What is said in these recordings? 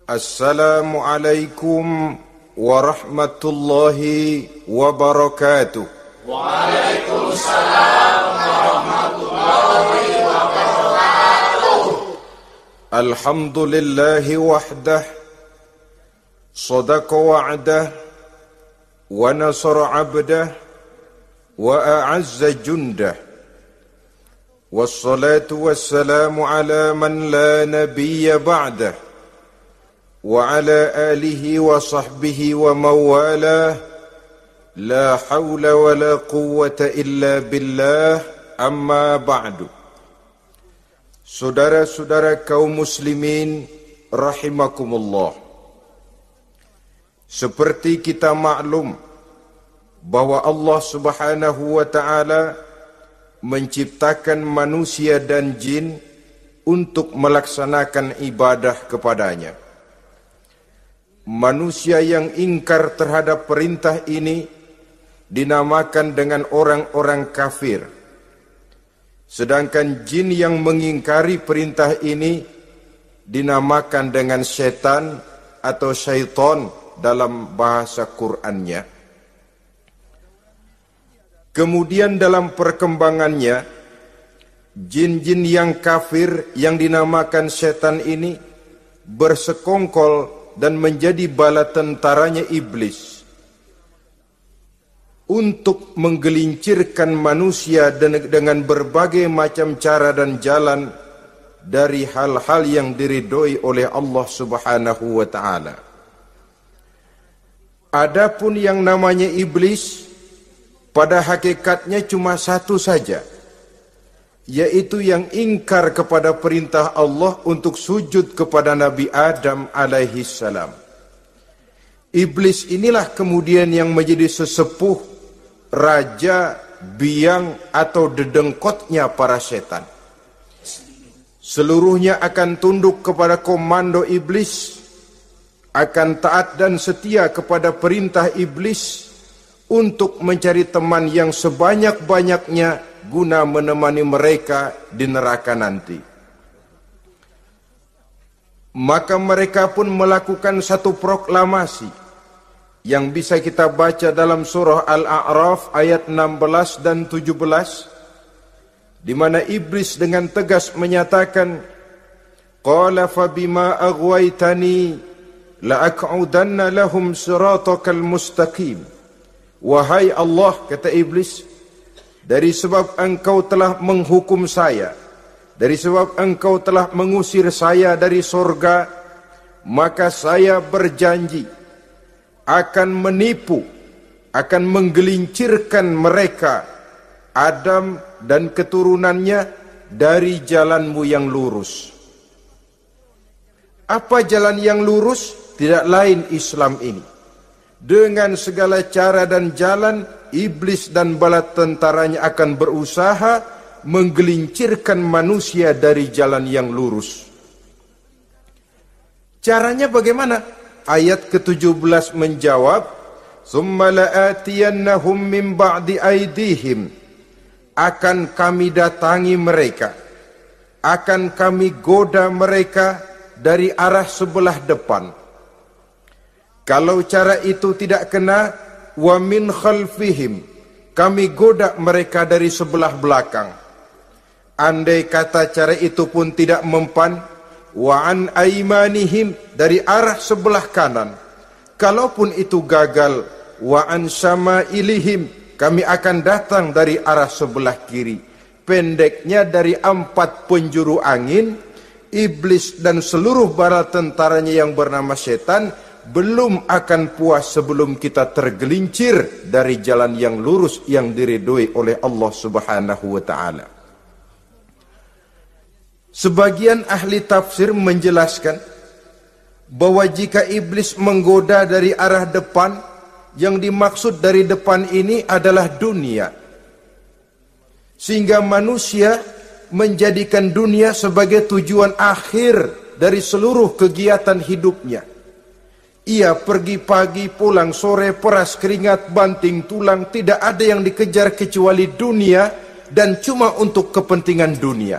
Assalamualaikum warahmatullahi wabarakatuh. Waalaikumsalam warahmatullahi wabarakatuh. Alhamdulillahi wahdah, sadaqa wa'dah, wa nasara abdah, wa a'azza jundah. Wassalatu wassalamu ala man la nabiyya ba'dah, wa ala alihi wa sahbihi wa mawalah. La hawla wa la quwwata illa billah, amma ba'du. Saudara-saudara kaum muslimin rahimakumullah, seperti kita maklum bahwa Allah subhanahu wa ta'ala menciptakan manusia dan jin untuk melaksanakan ibadah kepadanya. Manusia yang ingkar terhadap perintah ini dinamakan dengan orang-orang kafir. Sedangkan jin yang mengingkari perintah ini dinamakan dengan setan atau syaitan dalam bahasa Qur'annya. Kemudian dalam perkembangannya, jin-jin yang kafir yang dinamakan setan ini bersekongkol dan menjadi bala tentaranya iblis untuk menggelincirkan manusia dengan berbagai macam cara dan jalan dari hal-hal yang diridhoi oleh Allah subhanahu wa ta'ala. Adapun yang namanya iblis, pada hakikatnya cuma satu saja, yaitu yang ingkar kepada perintah Allah untuk sujud kepada Nabi Adam alaihi salam. Iblis inilah kemudian yang menjadi sesepuh, raja, biang atau dedengkotnya para setan. Seluruhnya akan tunduk kepada komando iblis, akan taat dan setia kepada perintah iblis untuk mencari teman yang sebanyak-banyaknya guna menemani mereka di neraka nanti. Maka mereka pun melakukan satu proklamasi yang bisa kita baca dalam surah Al-A'raf ayat 16 dan 17, di mana iblis dengan tegas menyatakan, qala fabima aghwaytani la aq'udanna lahum siratakal mustaqim. Wahai Allah, kata iblis, dari sebab engkau telah menghukum saya, dari sebab engkau telah mengusir saya dari sorga, maka saya berjanji akan menipu, akan menggelincirkan mereka, Adam dan keturunannya, dari jalanmu yang lurus. Apa jalan yang lurus? Tidak lain Islam ini. Dengan segala cara dan jalan, iblis dan bala tentaranya akan berusaha menggelincirkan manusia dari jalan yang lurus. Caranya bagaimana? Ayat ke-17 menjawab, "Tsumma la'atiyannahum min ba'di aydihim." Akan kami datangi mereka, akan kami goda mereka dari arah sebelah depan. Kalau cara itu tidak kena, wa min khalfihim, kami goda mereka dari sebelah belakang. Andai kata cara itu pun tidak mempan, wa an aimanihim, dari arah sebelah kanan. Kalaupun itu gagal, wa an syama'ilihim, kami akan datang dari arah sebelah kiri. Pendeknya dari 4 penjuru angin, iblis dan seluruh bala tentaranya yang bernama setan belum akan puas sebelum kita tergelincir dari jalan yang lurus yang diridhoi oleh Allah subhanahu wa ta'ala. Sebagian ahli tafsir menjelaskan bahwa jika iblis menggoda dari arah depan, yang dimaksud dari depan ini adalah dunia, sehingga manusia menjadikan dunia sebagai tujuan akhir dari seluruh kegiatan hidupnya. Ia pergi pagi, pulang sore, peras keringat, banting tulang, tidak ada yang dikejar kecuali dunia, dan cuma untuk kepentingan dunia.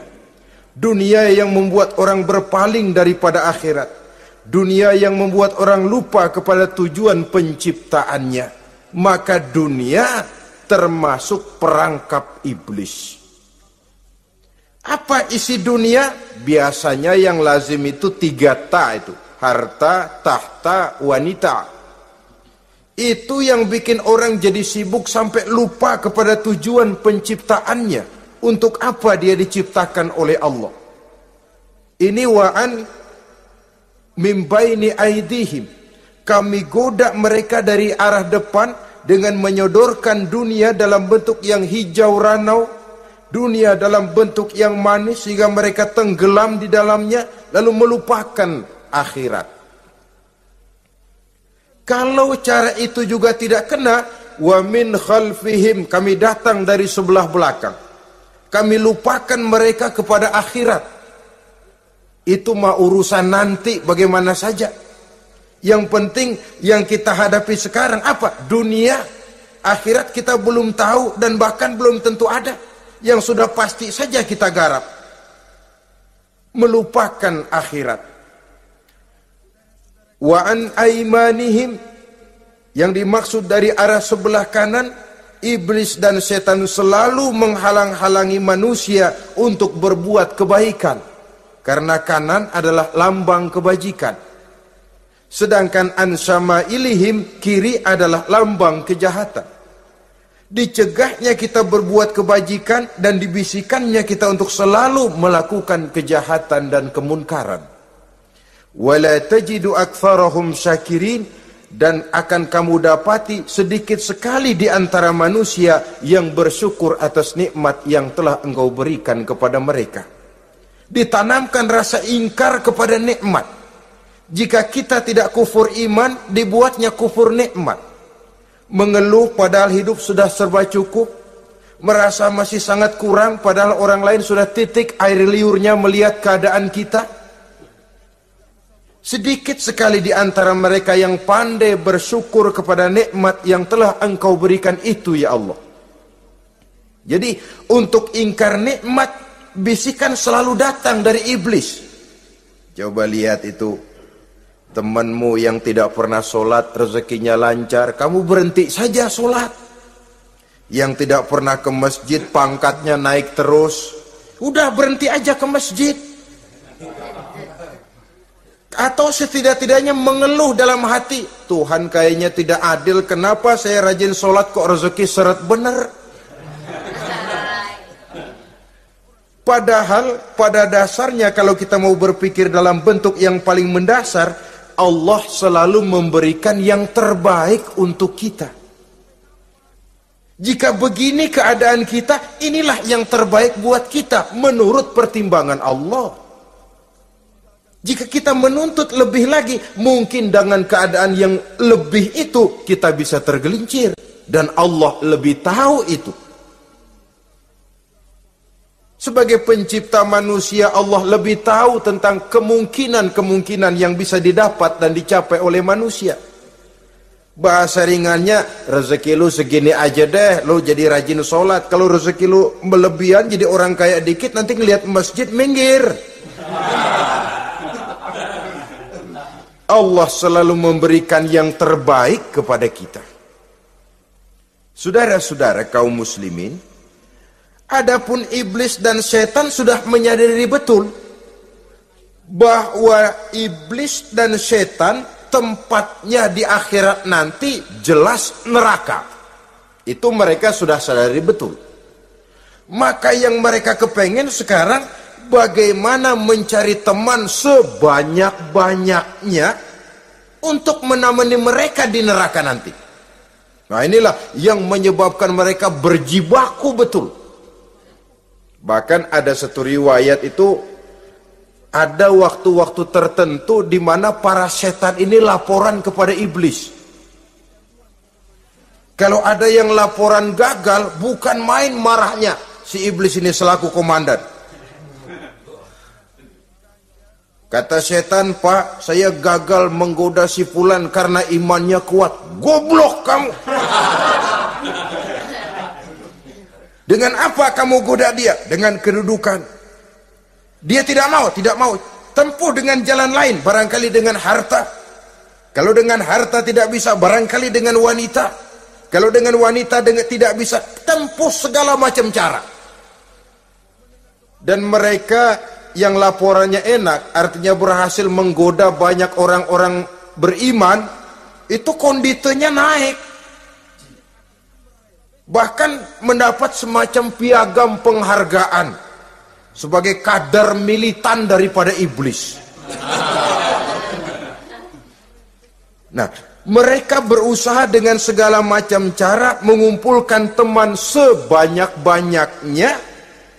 Dunia yang membuat orang berpaling daripada akhirat. dunia yang membuat orang lupa kepada tujuan penciptaannya, maka dunia termasuk perangkap iblis. Apa isi dunia? Biasanya yang lazim itu 3 ta itu. Harta, tahta, wanita. Itu yang bikin orang jadi sibuk sampai lupa kepada tujuan penciptaannya. Untuk apa dia diciptakan oleh Allah? Ini wa'an min baini aidihim. Kami goda mereka dari arah depan dengan menyodorkan dunia dalam bentuk yang hijau ranau, dunia dalam bentuk yang manis sehingga mereka tenggelam di dalamnya lalu melupakan akhirat. Kalau cara itu juga tidak kena, wa min khalfihim, kami datang dari sebelah belakang. Kami lupakan mereka kepada akhirat. Itu mah urusan nanti bagaimana saja. Yang penting yang kita hadapi sekarang apa? Dunia. Akhirat kita belum tahu dan bahkan belum tentu ada. Yang sudah pasti saja kita garap. Melupakan akhirat. Wa an aimanihim, yang dimaksud dari arah sebelah kanan, iblis dan setan selalu menghalang-halangi manusia untuk berbuat kebaikan. Karena kanan adalah lambang kebajikan. Sedangkan an syama'ilihim, kiri adalah lambang kejahatan. Dicegahnya kita berbuat kebajikan dan dibisikannya kita untuk selalu melakukan kejahatan dan kemunkaran. Wala tajidu aktsarahum syakirin, dan akan kamu dapati sedikit sekali di antara manusia yang bersyukur atas nikmat yang telah engkau berikan kepada mereka. Ditanamkan rasa ingkar kepada nikmat. Jika kita tidak kufur iman, dibuatnya kufur nikmat. Mengeluh padahal hidup sudah serba cukup, merasa masih sangat kurang padahal orang lain sudah titik air liurnya melihat keadaan kita. Sedikit sekali di antara mereka yang pandai bersyukur kepada nikmat yang telah engkau berikan itu, ya Allah. Jadi untuk ingkar nikmat, bisikan selalu datang dari iblis. Coba lihat itu, temanmu yang tidak pernah sholat, rezekinya lancar, kamu berhenti saja sholat. Yang tidak pernah ke masjid, pangkatnya naik terus, udah berhenti aja ke masjid. Atau setidak-tidaknya mengeluh dalam hati, Tuhan kayaknya tidak adil, kenapa saya rajin sholat kok rezeki seret bener. Padahal pada dasarnya kalau kita mau berpikir dalam bentuk yang paling mendasar, Allah selalu memberikan yang terbaik untuk kita. Jika begini keadaan kita, inilah yang terbaik buat kita menurut pertimbangan Allah. Jika kita menuntut lebih lagi, mungkin dengan keadaan yang lebih itu kita bisa tergelincir, dan Allah lebih tahu itu. Sebagai pencipta manusia, Allah lebih tahu tentang kemungkinan-kemungkinan yang bisa didapat dan dicapai oleh manusia. Bahasa ringannya, rezeki lu segini aja deh, lu jadi rajin sholat. Kalau rezeki lu melebihan jadi orang kaya dikit, nanti ngelihat masjid minggir. Allah selalu memberikan yang terbaik kepada kita. Saudara-saudara kaum muslimin, adapun iblis dan setan sudah menyadari betul bahwa iblis dan setan tempatnya di akhirat nanti jelas neraka. Itu mereka sudah sadari betul. Maka yang mereka kepengen sekarang, bagaimana mencari teman sebanyak-banyaknya untuk menemani mereka di neraka nanti. Nah inilah yang menyebabkan mereka berjibaku betul. Bahkan ada satu riwayat itu, ada waktu-waktu tertentu di mana para setan ini laporan kepada iblis. Kalau ada yang laporan gagal, bukan main marahnya si iblis ini selaku komandan. Kata setan, Pak, saya gagal menggoda si fulan karena imannya kuat. Goblok kamu. Dengan apa kamu goda dia? Dengan kedudukan. Dia tidak mau. tempuh dengan jalan lain, barangkali dengan harta. Kalau dengan harta tidak bisa, barangkali dengan wanita. Kalau dengan wanita tidak bisa, tempuh segala macam cara. Dan mereka yang laporannya enak, artinya berhasil menggoda banyak orang-orang beriman, itu konditenya naik. Bahkan mendapat semacam piagam penghargaan sebagai kadar militan daripada iblis. Nah, mereka berusaha dengan segala macam cara mengumpulkan teman sebanyak-banyaknya.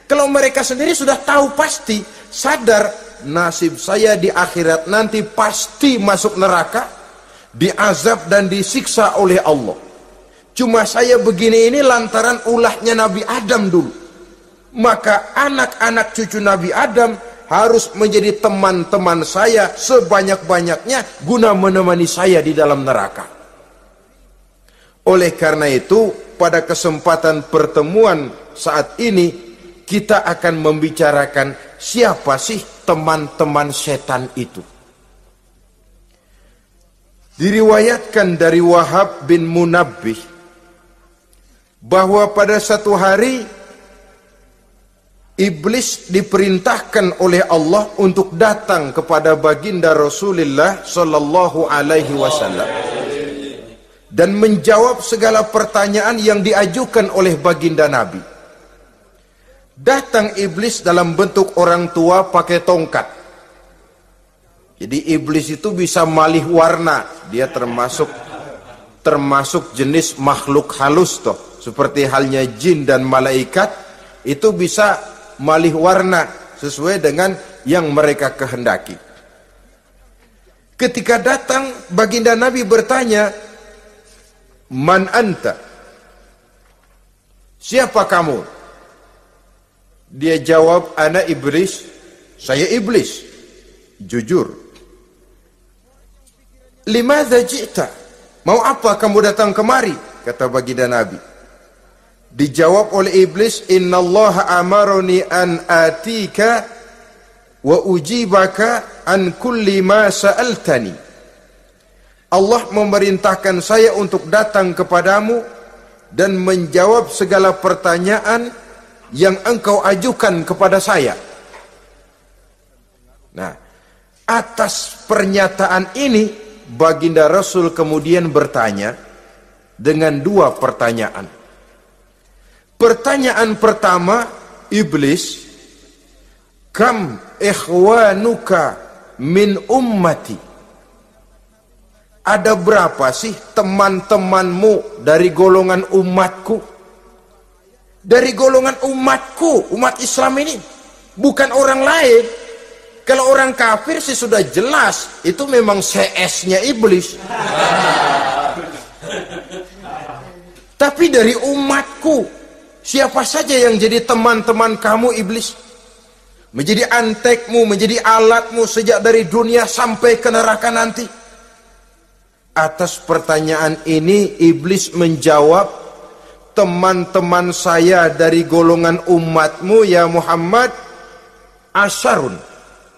Kalau mereka sendiri sudah tahu pasti, sadar nasib saya di akhirat nanti pasti masuk neraka, diazab dan disiksa oleh Allah. Cuma saya begini ini lantaran ulahnya Nabi Adam dulu. Maka anak-anak cucu Nabi Adam harus menjadi teman-teman saya sebanyak-banyaknya guna menemani saya di dalam neraka. Oleh karena itu, pada kesempatan pertemuan saat ini, kita akan membicarakan siapa sih teman-teman setan itu. Diriwayatkan dari Wahab bin Munabbih bahwa pada satu hari iblis diperintahkan oleh Allah untuk datang kepada baginda Rasulullah sallallahu alaihi wasallam dan menjawab segala pertanyaan yang diajukan oleh baginda Nabi. Datang iblis dalam bentuk orang tua pakai tongkat. Jadi iblis itu bisa malih warna. Dia termasuk jenis makhluk halus toh. Seperti halnya jin dan malaikat, itu bisa malih warna sesuai dengan yang mereka kehendaki. Ketika datang, baginda Nabi bertanya, "Man anta?" Siapa kamu? Dia jawab, "Ana iblis." Saya iblis. Jujur. "Limadza ji'ta?" Mau apa kamu datang kemari? Kata baginda Nabi. Dijawab oleh iblis, "Innallaha amaroni an atika wa ujibaka an kulli ma sa'altani." Allah memerintahkan saya untuk datang kepadamu dan menjawab segala pertanyaan yang engkau ajukan kepada saya. Nah, atas pernyataan ini baginda Rasul kemudian bertanya dengan dua pertanyaan. Pertanyaan pertama, iblis, "Kam ikhwanuka min ummati?" Ada berapa sih teman-temanmu dari golongan umatku? Dari golongan umatku, umat Islam ini, bukan orang lain. Kalau orang kafir sih sudah jelas, itu memang CS-nya iblis. Tapi dari umatku, siapa saja yang jadi teman-teman kamu iblis? Menjadi antekmu, menjadi alatmu sejak dari dunia sampai ke neraka nanti. Atas pertanyaan ini iblis menjawab, "Teman-teman saya dari golongan umatmu ya Muhammad, asyarun,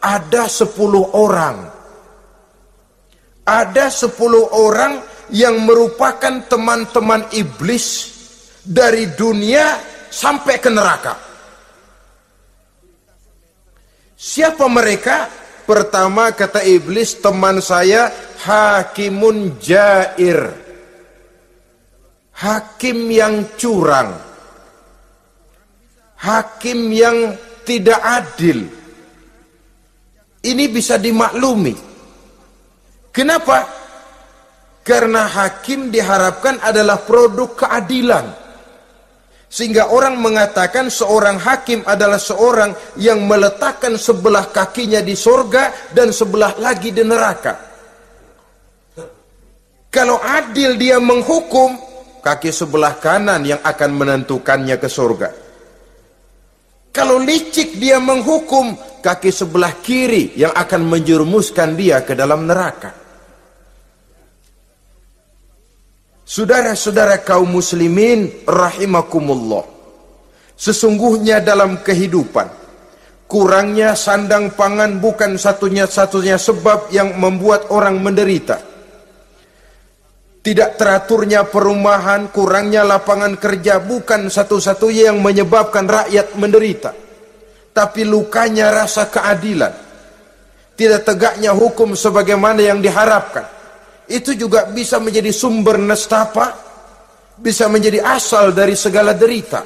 ada 10 orang. Ada 10 orang yang merupakan teman-teman iblis dari dunia sampai ke neraka." Siapa mereka? Pertama kata iblis, "Teman saya hakimun jair." Hakim yang curang. Hakim yang tidak adil. Ini bisa dimaklumi. Kenapa? Karena hakim diharapkan adalah produk keadilan. Sehingga orang mengatakan seorang hakim adalah seorang yang meletakkan sebelah kakinya di surga dan sebelah lagi di neraka. Kalau adil dia menghukum, kaki sebelah kanan yang akan menentukannya ke surga. Kalau licik dia menghukum, kaki sebelah kiri yang akan menjerumuskan dia ke dalam neraka. Saudara-saudara kaum muslimin rahimakumullah, sesungguhnya dalam kehidupan Kurangnya sandang pangan bukan satunya sebab yang membuat orang menderita. Tidak teraturnya perumahan, kurangnya lapangan kerja bukan satu-satunya yang menyebabkan rakyat menderita. Tapi lukanya rasa keadilan, tidak tegaknya hukum sebagaimana yang diharapkan, itu juga bisa menjadi sumber nestapa, bisa menjadi asal dari segala derita.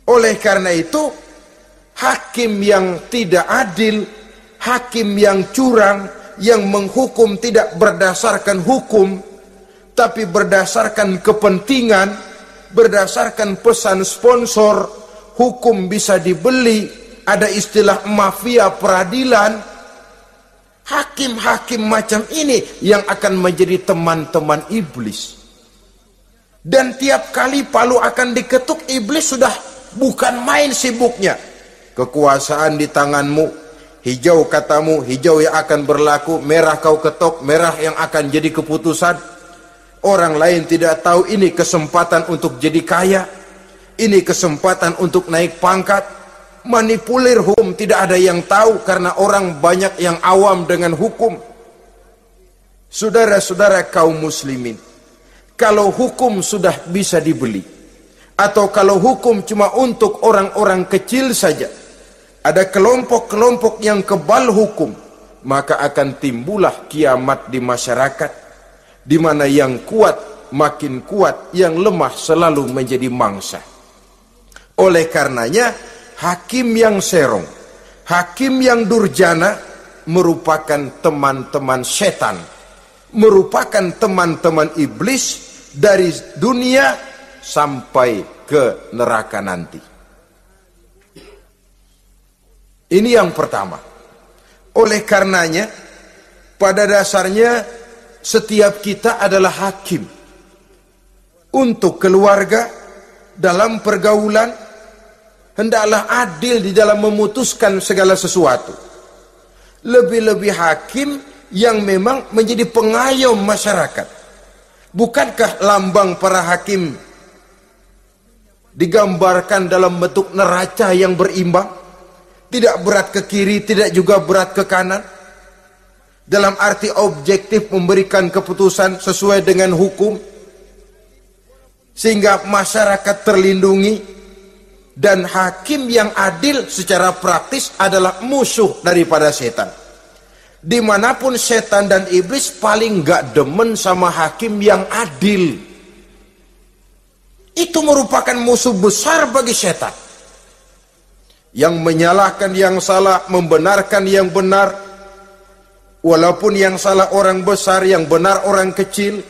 Oleh karena itu, hakim yang tidak adil, hakim yang curang, yang menghukum tidak berdasarkan hukum, tapi berdasarkan kepentingan, berdasarkan pesan sponsor, hukum bisa dibeli, ada istilah mafia peradilan. Hakim-hakim macam ini yang akan menjadi teman-teman iblis. Dan tiap kali palu akan diketuk, iblis sudah bukan main sibuknya. Kekuasaan di tanganmu, hijau katamu, hijau yang akan berlaku, merah kau ketok, merah yang akan jadi keputusan. Orang lain tidak tahu ini kesempatan untuk jadi kaya, ini kesempatan untuk naik pangkat. Manipulir hukum tidak ada yang tahu karena orang banyak yang awam dengan hukum. Saudara-saudara kaum muslimin, kalau hukum sudah bisa dibeli, atau kalau hukum cuma untuk orang-orang kecil saja, ada kelompok-kelompok yang kebal hukum, maka akan timbullah kiamat di masyarakat, di mana yang kuat makin kuat, yang lemah selalu menjadi mangsa. Oleh karenanya, hakim yang serong, hakim yang durjana merupakan teman-teman setan, merupakan teman-teman iblis dari dunia sampai ke neraka nanti. Ini yang pertama. Oleh karenanya, pada dasarnya setiap kita adalah hakim untuk keluarga. Dalam pergaulan hendaklah adil di dalam memutuskan segala sesuatu. Lebih-lebih hakim yang memang menjadi pengayom masyarakat. Bukankah lambang para hakim digambarkan dalam bentuk neraca yang berimbang? Tidak berat ke kiri, tidak juga berat ke kanan. Dalam arti objektif memberikan keputusan sesuai dengan hukum, sehingga masyarakat terlindungi. Dan hakim yang adil secara praktis adalah musuh daripada setan. Dimanapun setan dan iblis paling gak demen sama hakim yang adil. Itu merupakan musuh besar bagi setan. Yang menyalahkan yang salah, membenarkan yang benar, walaupun yang salah orang besar, yang benar orang kecil.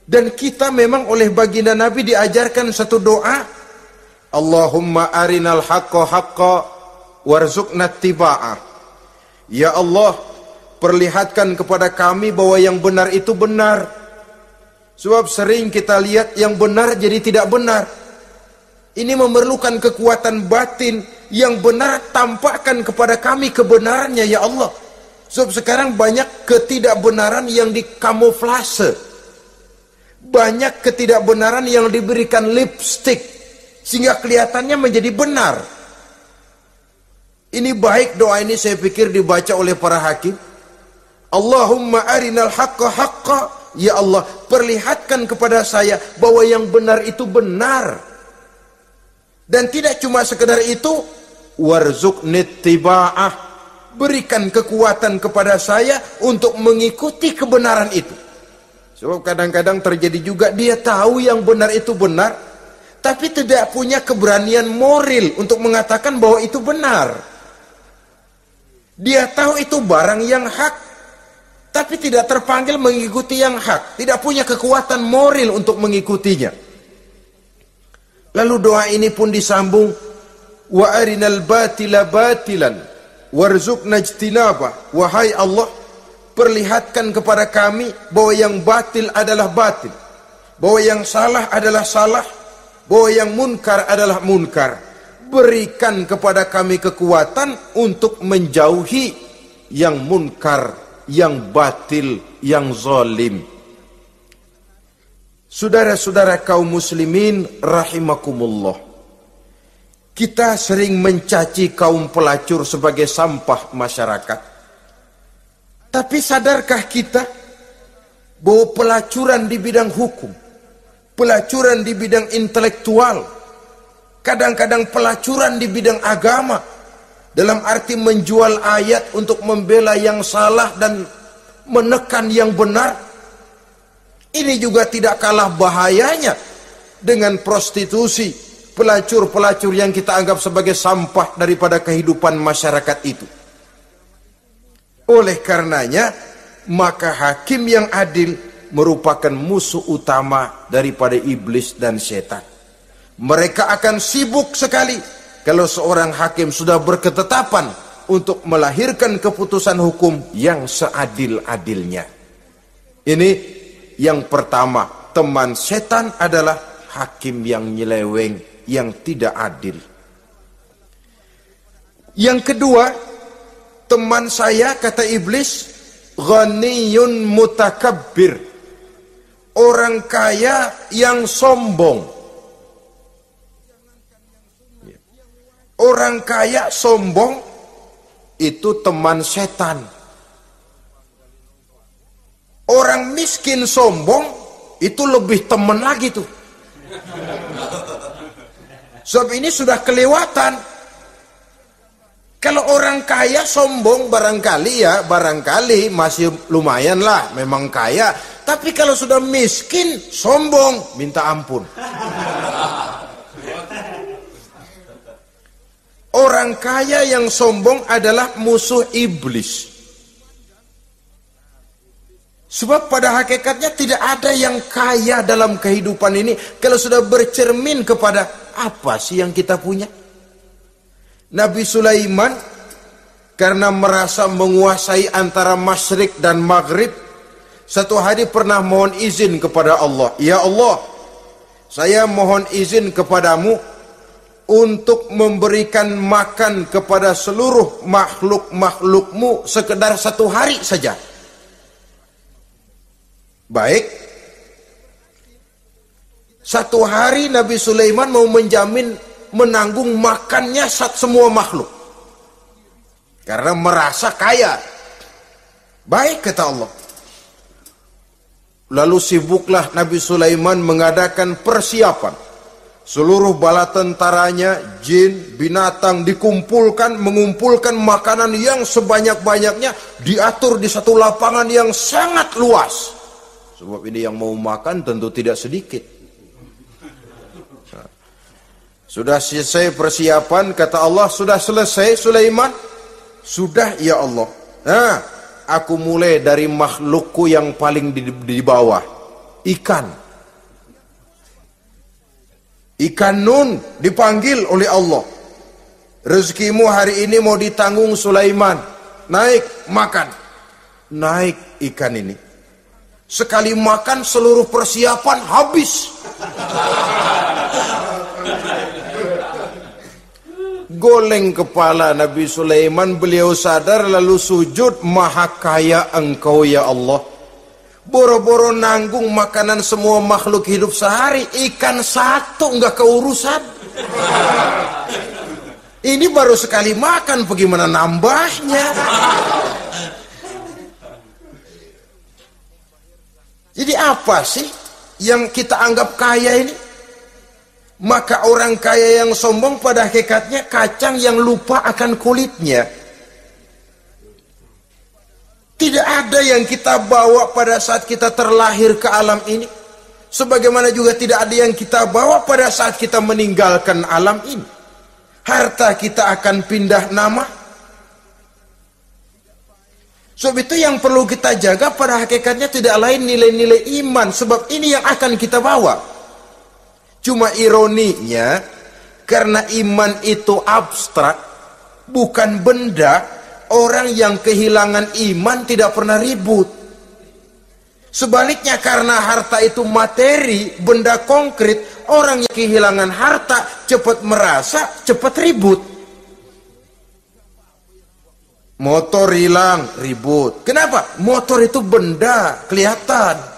Dan kita memang oleh baginda Nabi diajarkan satu doa, Allahumma arinal haqqa haqqa warzuqna ittiba'ah. Ya Allah, perlihatkan kepada kami bahwa yang benar itu benar. Sebab sering kita lihat yang benar jadi tidak benar. Ini memerlukan kekuatan batin. Yang benar tampakkan kepada kami kebenarannya ya Allah. Sebab sekarang banyak ketidakbenaran yang dikamuflase, banyak ketidakbenaran yang diberikan lipstick sehingga kelihatannya menjadi benar. Ini baik doa ini saya pikir dibaca oleh para hakim. Allahumma arinal haqqa haqqa. Ya Allah, perlihatkan kepada saya bahwa yang benar itu benar. Dan tidak cuma sekedar itu, warzuqni ittiba'ah, berikan kekuatan kepada saya untuk mengikuti kebenaran itu. Sebab kadang-kadang terjadi juga dia tahu yang benar itu benar, tapi tidak punya keberanian moral untuk mengatakan bahwa itu benar. Dia tahu itu barang yang hak, tapi tidak terpanggil mengikuti yang hak, tidak punya kekuatan moral untuk mengikutinya. Lalu doa ini pun disambung, wa arinal batila batilan warzuqna ijtinabah. Wahai Allah, perlihatkan kepada kami bahwa yang batil adalah batil, bahwa yang salah adalah salah, bahwa yang munkar adalah munkar. Berikan kepada kami kekuatan untuk menjauhi yang munkar, yang batil, yang zalim. Saudara-saudara kaum muslimin rahimakumullah, Kita sering mencaci kaum pelacur sebagai sampah masyarakat. Tapi sadarkah kita bahwa pelacuran di bidang hukum, pelacuran di bidang intelektual, kadang-kadang pelacuran di bidang agama, dalam arti menjual ayat untuk membela yang salah dan menekan yang benar, ini juga tidak kalah bahayanya dengan prostitusi, pelacur-pelacur yang kita anggap sebagai sampah daripada kehidupan masyarakat itu. Oleh karenanya, maka hakim yang adil merupakan musuh utama daripada iblis dan setan. Mereka akan sibuk sekali kalau seorang hakim sudah berketetapan untuk melahirkan keputusan hukum yang seadil-adilnya. Ini yang pertama, teman setan adalah hakim yang nyeleweng, yang tidak adil. Yang kedua, teman saya, kata iblis, ghaniyun mutakabbir, orang kaya yang sombong. Orang kaya sombong itu teman setan. Orang miskin sombong itu lebih teman lagi tuh. Sebab ini sudah kelewatan. Kalau orang kaya sombong barangkali masih lumayan lah, memang kaya. Tapi kalau sudah miskin sombong, minta ampun. Orang kaya yang sombong adalah musuh iblis. Sebab pada hakikatnya tidak ada yang kaya dalam kehidupan ini kalau sudah bercermin kepada apa sih yang kita punya. Nabi Sulaiman karena merasa menguasai antara masyrik dan maghrib, satu hari pernah mohon izin kepada Allah. Ya Allah, saya mohon izin kepadamu untuk memberikan makan kepada seluruh makhluk-makhlukmu sekedar satu hari saja. Baik, satu hari Nabi Sulaiman mau menjamin menanggung makannya semua makhluk karena merasa kaya. Baik, kata Allah. Lalu sibuklah Nabi Sulaiman mengadakan persiapan. Seluruh bala tentaranya, jin, binatang dikumpulkan, mengumpulkan makanan yang sebanyak-banyaknya, diatur di satu lapangan yang sangat luas. Sebab ini yang mau makan tentu tidak sedikit. Sudah selesai persiapan, kata Allah, sudah selesai Sulaiman? Sudah, ya Allah. Nah, aku mulai dari makhlukku yang paling di bawah, ikan. Ikan nun dipanggil oleh Allah. Rezekimu hari ini mau ditanggung Sulaiman. Naik, makan. Naik ikan ini. Sekali makan seluruh persiapan habis. Goleng kepala Nabi Sulaiman, beliau sadar lalu sujud, maha kaya engkau ya Allah. Boro-boro nanggung makanan semua makhluk hidup sehari, ikan satu enggak keurusan. Ini baru sekali makan, bagaimana nambahnya? Jadi apa sih yang kita anggap kaya ini? Maka orang kaya yang sombong pada hakikatnya kacang yang lupa akan kulitnya. Tidak ada yang kita bawa pada saat kita terlahir ke alam ini, sebagaimana juga tidak ada yang kita bawa pada saat kita meninggalkan alam ini. Harta kita akan pindah nama. Sebab itu yang perlu kita jaga pada hakikatnya tidak lain nilai-nilai iman, sebab ini yang akan kita bawa. Cuma ironinya, karena iman itu abstrak, bukan benda, orang yang kehilangan iman tidak pernah ribut. Sebaliknya, karena harta itu materi, benda konkret, orang yang kehilangan harta cepat merasa, cepat ribut. Motor hilang, ribut. Kenapa? Motor itu benda, kelihatan.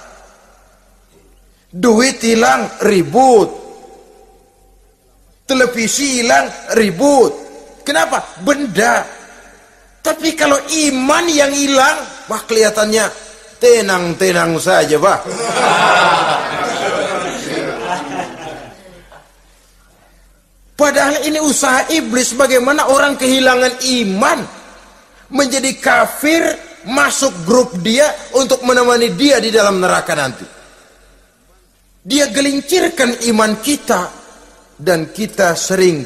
Duit hilang, ribut. Televisi hilang, ribut. Kenapa? Benda. Tapi kalau iman yang hilang, wah kelihatannya tenang-tenang saja, Pak. Padahal ini usaha iblis, bagaimana orang kehilangan iman, menjadi kafir, masuk grup dia untuk menemani dia di dalam neraka nanti. Dia gelincirkan iman kita, dan kita sering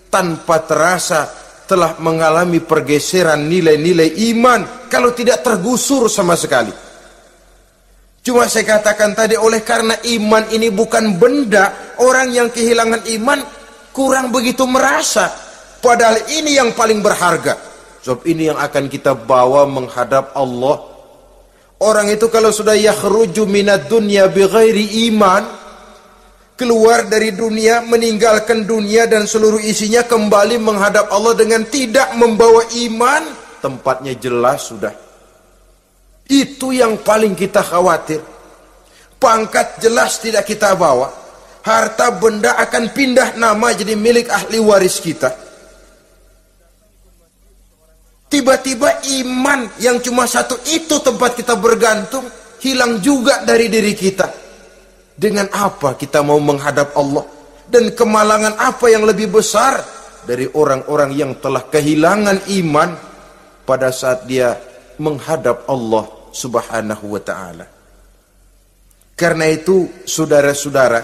tanpa terasa telah mengalami pergeseran nilai-nilai iman, kalau tidak tergusur sama sekali. Cuma saya katakan tadi, oleh karena iman ini bukan benda, orang yang kehilangan iman kurang begitu merasa, padahal ini yang paling berharga. Sebab ini yang akan kita bawa menghadap Allah. Orang itu kalau sudah yakhruju minad dunya bighairi iman, keluar dari dunia, meninggalkan dunia dan seluruh isinya, kembali menghadap Allah dengan tidak membawa iman, tempatnya jelas sudah. Itu yang paling kita khawatir. Pangkat jelas tidak kita bawa, harta benda akan pindah nama jadi milik ahli waris kita. Tiba-tiba iman yang cuma satu itu tempat kita bergantung, hilang juga dari diri kita. Dengan apa kita mau menghadap Allah? Dan kemalangan apa yang lebih besar dari orang-orang yang telah kehilangan iman pada saat dia menghadap Allah Subhanahu wa ta'ala. Karena itu saudara-saudara,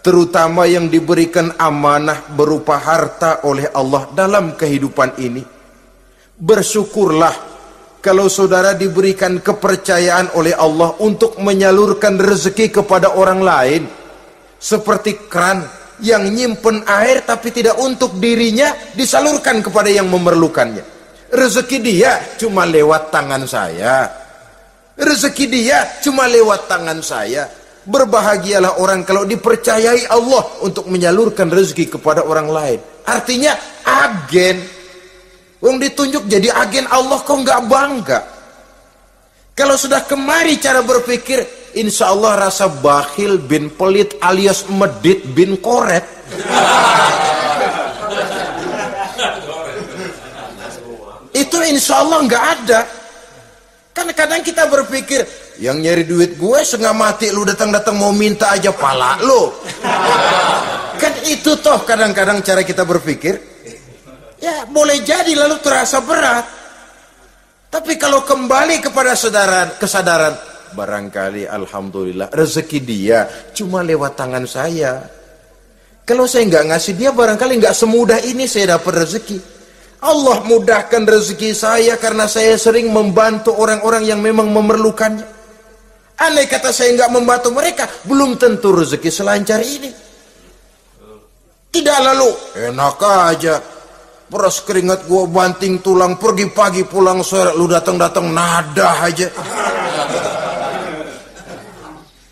terutama yang diberikan amanah berupa harta oleh Allah dalam kehidupan ini, bersyukurlah kalau saudara diberikan kepercayaan oleh Allah untuk menyalurkan rezeki kepada orang lain, seperti keran yang nyimpen air tapi tidak untuk dirinya, disalurkan kepada yang memerlukannya. Rezeki dia cuma lewat tangan saya, rezeki dia cuma lewat tangan saya. Berbahagialah orang kalau dipercayai Allah untuk menyalurkan rezeki kepada orang lain. Artinya agen. Wong ditunjuk jadi agen Allah, kok nggak bangga? Kalau sudah kemari cara berpikir, insya Allah rasa bakhil bin pelit alias medit bin koret. Itu insya Allah nggak ada. Kan kadang kita berpikir, yang nyari duit gue setengah mati, lu datang-datang mau minta aja pala lu. Kan itu toh kadang-kadang cara kita berpikir. Ya boleh jadi lalu terasa berat. Tapi kalau kembali kepada kesadaran, barangkali alhamdulillah rezeki dia cuma lewat tangan saya. Kalau saya nggak ngasih dia, barangkali nggak semudah ini saya dapat rezeki. Allah mudahkan rezeki saya karena saya sering membantu orang-orang yang memang memerlukannya. Andai kata saya nggak membantu mereka, belum tentu rezeki selancar ini. Tidak lalu enak aja, peras keringat gua banting tulang, pergi pagi pulang sore, lu datang-datang nada aja.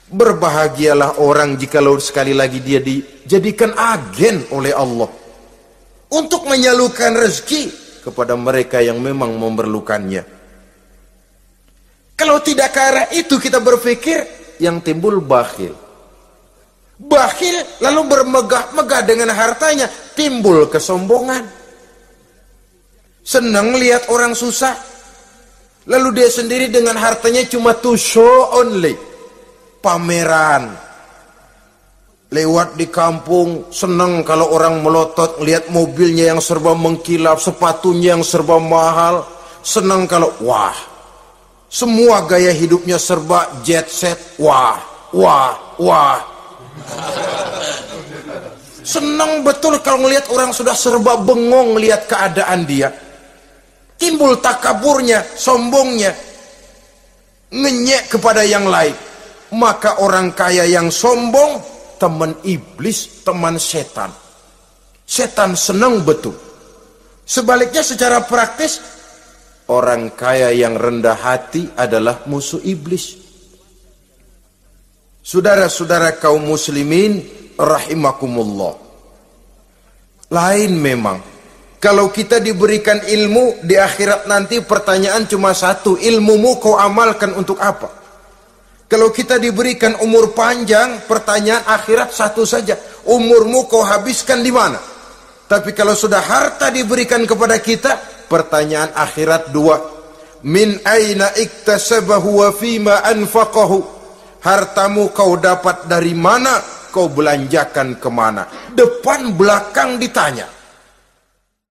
Berbahagialah orang jikalau sekali lagi dia dijadikan agen oleh Allah untuk menyalurkan rezeki kepada mereka yang memang memerlukannya. Kalau tidak ke arah itu kita berpikir, yang timbul bakhil. Bakhil lalu bermegah-megah dengan hartanya, timbul kesombongan. Senang lihat orang susah, lalu dia sendiri dengan hartanya cuma to show only, pameran. Lewat di kampung, senang kalau orang melotot, lihat mobilnya yang serba mengkilap, sepatunya yang serba mahal. Senang kalau, wah, semua gaya hidupnya serba jet set, wah, wah, wah. Senang betul kalau melihat orang sudah serba bengong lihat keadaan dia. Timbul takaburnya, sombongnya, ngenyek kepada yang lain. Maka orang kaya yang sombong, teman iblis, teman setan. Setan senang betul. Sebaliknya secara praktis, orang kaya yang rendah hati adalah musuh iblis. Saudara-saudara kaum muslimin rahimakumullah. Lain memang. Kalau kita diberikan ilmu di akhirat nanti, pertanyaan cuma satu, ilmumu kau amalkan untuk apa? Kalau kita diberikan umur panjang, pertanyaan akhirat satu saja, umurmu kau habiskan di mana? Tapi kalau sudah harta diberikan kepada kita, pertanyaan akhirat dua. Min aina iktasabahu wa fima anfaqahu. Hartamu kau dapat dari mana, kau belanjakan kemana? Depan belakang ditanya.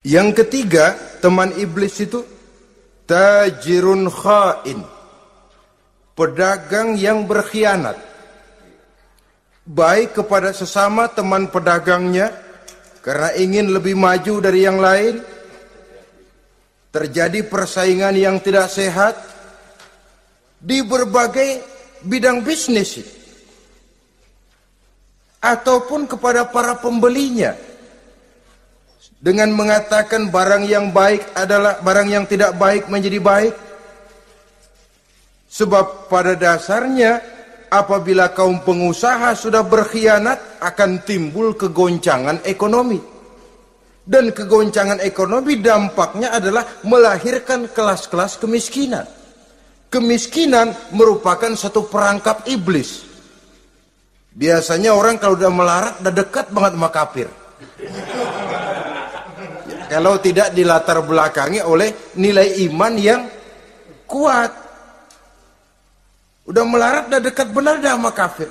Yang ketiga, teman iblis itu tajirun khain, pedagang yang berkhianat, baik kepada sesama teman pedagangnya karena ingin lebih maju dari yang lain. Terjadi persaingan yang tidak sehat di berbagai bidang bisnis, ataupun kepada para pembelinya dengan mengatakan barang yang baik adalah barang yang tidak baik menjadi baik. Sebab pada dasarnya apabila kaum pengusaha sudah berkhianat, akan timbul kegoncangan ekonomi. Dan kegoncangan ekonomi dampaknya adalah melahirkan kelas-kelas kemiskinan. Kemiskinan merupakan satu perangkap iblis. Biasanya orang kalau udah melarat, udah dekat banget sama kafir. Kalau tidak dilatar belakangi oleh nilai iman yang kuat. Udah melarat, udah dekat benar dah sama kafir.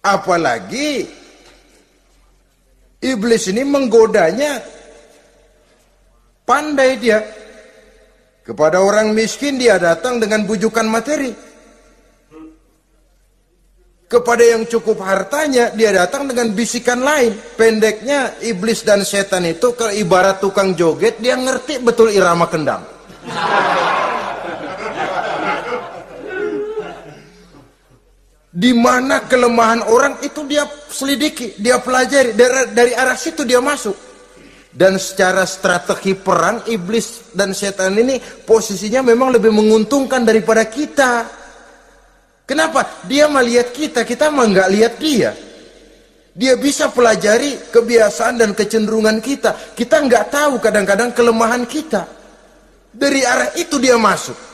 Apalagi iblis ini menggodanya pandai dia. Kepada orang miskin dia datang dengan bujukan materi. Kepada yang cukup hartanya dia datang dengan bisikan lain. Pendeknya iblis dan setan itu kalau ibarat tukang joget, dia ngerti betul irama kendang. Di mana kelemahan orang itu dia selidiki, dia pelajari, dari arah situ dia masuk. Dan secara strategi perang, iblis dan setan ini posisinya memang lebih menguntungkan daripada kita. Kenapa? Dia melihat kita, kita mah nggak lihat dia. Dia bisa pelajari kebiasaan dan kecenderungan kita. Kita nggak tahu kadang-kadang kelemahan kita. Dari arah itu dia masuk.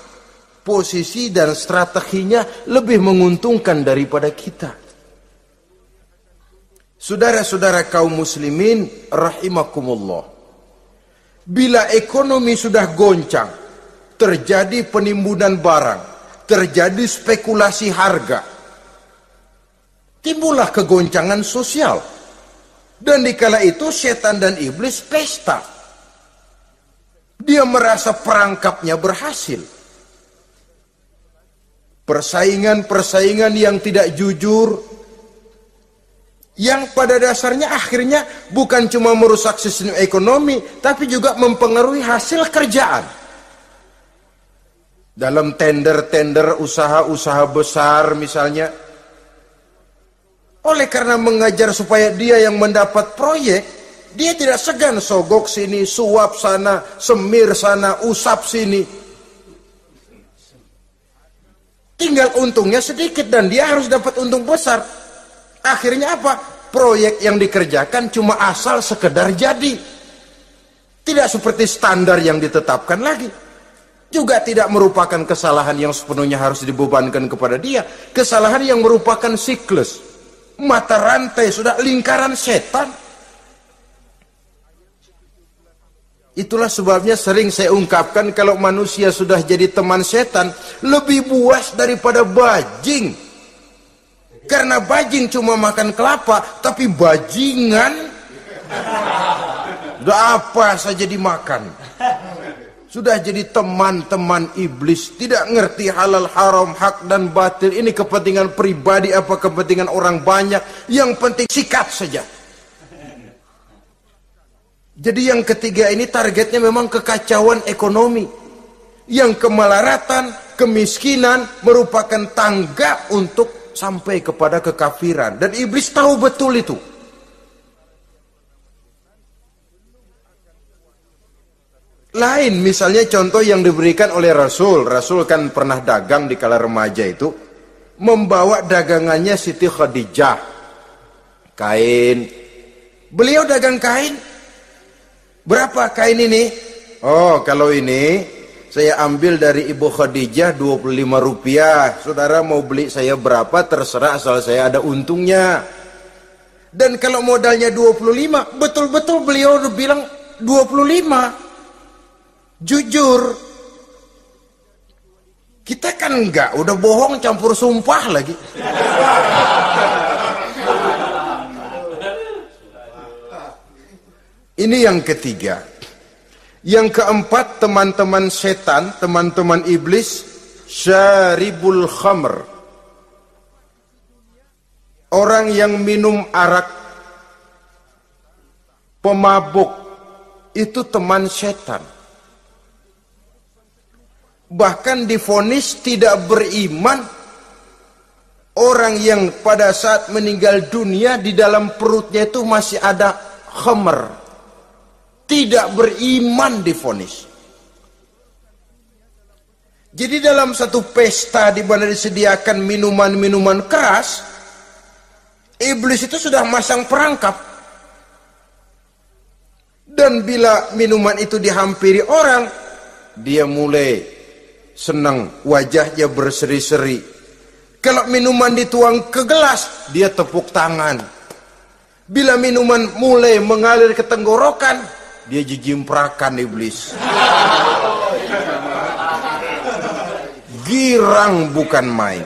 Posisi dan strateginya lebih menguntungkan daripada kita. Saudara-saudara kaum muslimin rahimakumullah. Bila ekonomi sudah goncang, terjadi penimbunan barang, terjadi spekulasi harga, timbullah kegoncangan sosial. Dan dikala itu setan dan iblis pesta. Dia merasa perangkapnya berhasil. Persaingan-persaingan yang tidak jujur, yang pada dasarnya akhirnya bukan cuma merusak sistem ekonomi, tapi juga mempengaruhi hasil kerjaan. Dalam tender-tender usaha-usaha besar misalnya, oleh karena mengajar supaya dia yang mendapat proyek, dia tidak segan sogok sini, suap sana, semir sana, usap sini. Tinggal untungnya sedikit dan dia harus dapat untung besar. Akhirnya apa? Proyek yang dikerjakan cuma asal sekedar jadi. Tidak seperti standar yang ditetapkan lagi. Juga tidak merupakan kesalahan yang sepenuhnya harus dibebankan kepada dia. Kesalahan yang merupakan siklus. Mata rantai, sudah lingkaran setan. Itulah sebabnya sering saya ungkapkan, kalau manusia sudah jadi teman setan, lebih buas daripada bajing. Karena bajing cuma makan kelapa, tapi bajingan sudah apa saja dimakan. Sudah jadi teman-teman iblis, tidak ngerti halal haram, hak dan batil. Ini kepentingan pribadi apa kepentingan orang banyak, yang penting sikat saja. Jadi yang ketiga ini targetnya memang kekacauan ekonomi. Yang kemelaratan, kemiskinan merupakan tangga untuk sampai kepada kekafiran. Dan iblis tahu betul itu. Lain misalnya contoh yang diberikan oleh Rasul. Rasul kan pernah dagang di kala remaja itu. Membawa dagangannya Siti Khadijah. Kain. Beliau dagang kain. Berapa kain ini? Oh, kalau ini Saya ambil dari Ibu Khadijah 25 rupiah. Saudara mau beli saya berapa terserah, asal saya ada untungnya. Dan kalau modalnya 25, betul-betul beliau udah bilang 25. Jujur. Kita kan enggak, udah bohong campur sumpah lagi. Ini yang ketiga. Yang keempat, teman-teman setan, teman-teman iblis, syaribul khamr. Orang yang minum arak, pemabuk, itu teman setan. Bahkan divonis tidak beriman. Orang yang pada saat meninggal dunia di dalam perutnya itu masih ada khamr. Tidak beriman divonis. Jadi dalam satu pesta di mana disediakan minuman-minuman keras, iblis itu sudah masang perangkap. Dan bila minuman itu dihampiri orang, dia mulai senang, wajahnya berseri-seri. Kalau minuman dituang ke gelas, dia tepuk tangan. Bila minuman mulai mengalir ke tenggorokan, dia jijimprakan iblis. Girang bukan main.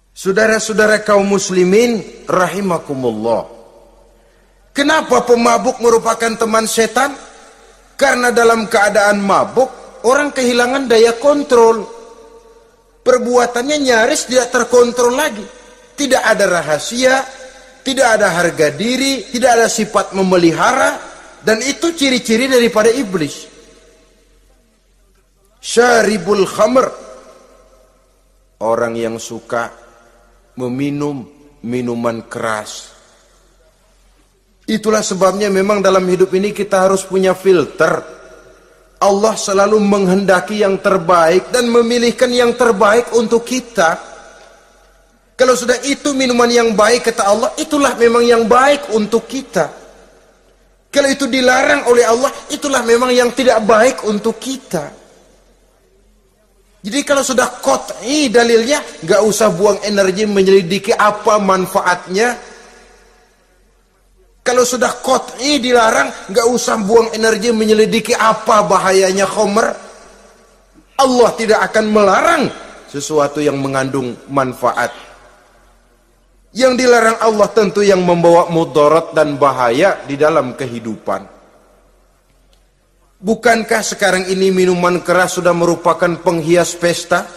Saudara-saudara kaum muslimin rahimakumullah. Kenapa pemabuk merupakan teman setan? Karena dalam keadaan mabuk, orang kehilangan daya kontrol. Perbuatannya nyaris tidak terkontrol lagi. Tidak ada rahasia, tidak ada harga diri, tidak ada sifat memelihara, dan itu ciri-ciri daripada iblis. Syaribul khamr, orang yang suka meminum minuman keras. Itulah sebabnya memang dalam hidup ini kita harus punya filter. Allah selalu menghendaki yang terbaik dan memilihkan yang terbaik untuk kita. Kalau sudah itu minuman yang baik, kata Allah, itulah memang yang baik untuk kita. Kalau itu dilarang oleh Allah, itulah memang yang tidak baik untuk kita. Jadi kalau sudah qat'i dalilnya, nggak usah buang energi menyelidiki apa manfaatnya. Kalau sudah qat'i dilarang, nggak usah buang energi menyelidiki apa bahayanya khamr. Allah tidak akan melarang sesuatu yang mengandung manfaat. Yang dilarang Allah tentu yang membawa mudarat dan bahaya di dalam kehidupan. Bukankah sekarang ini minuman keras sudah merupakan penghias pesta?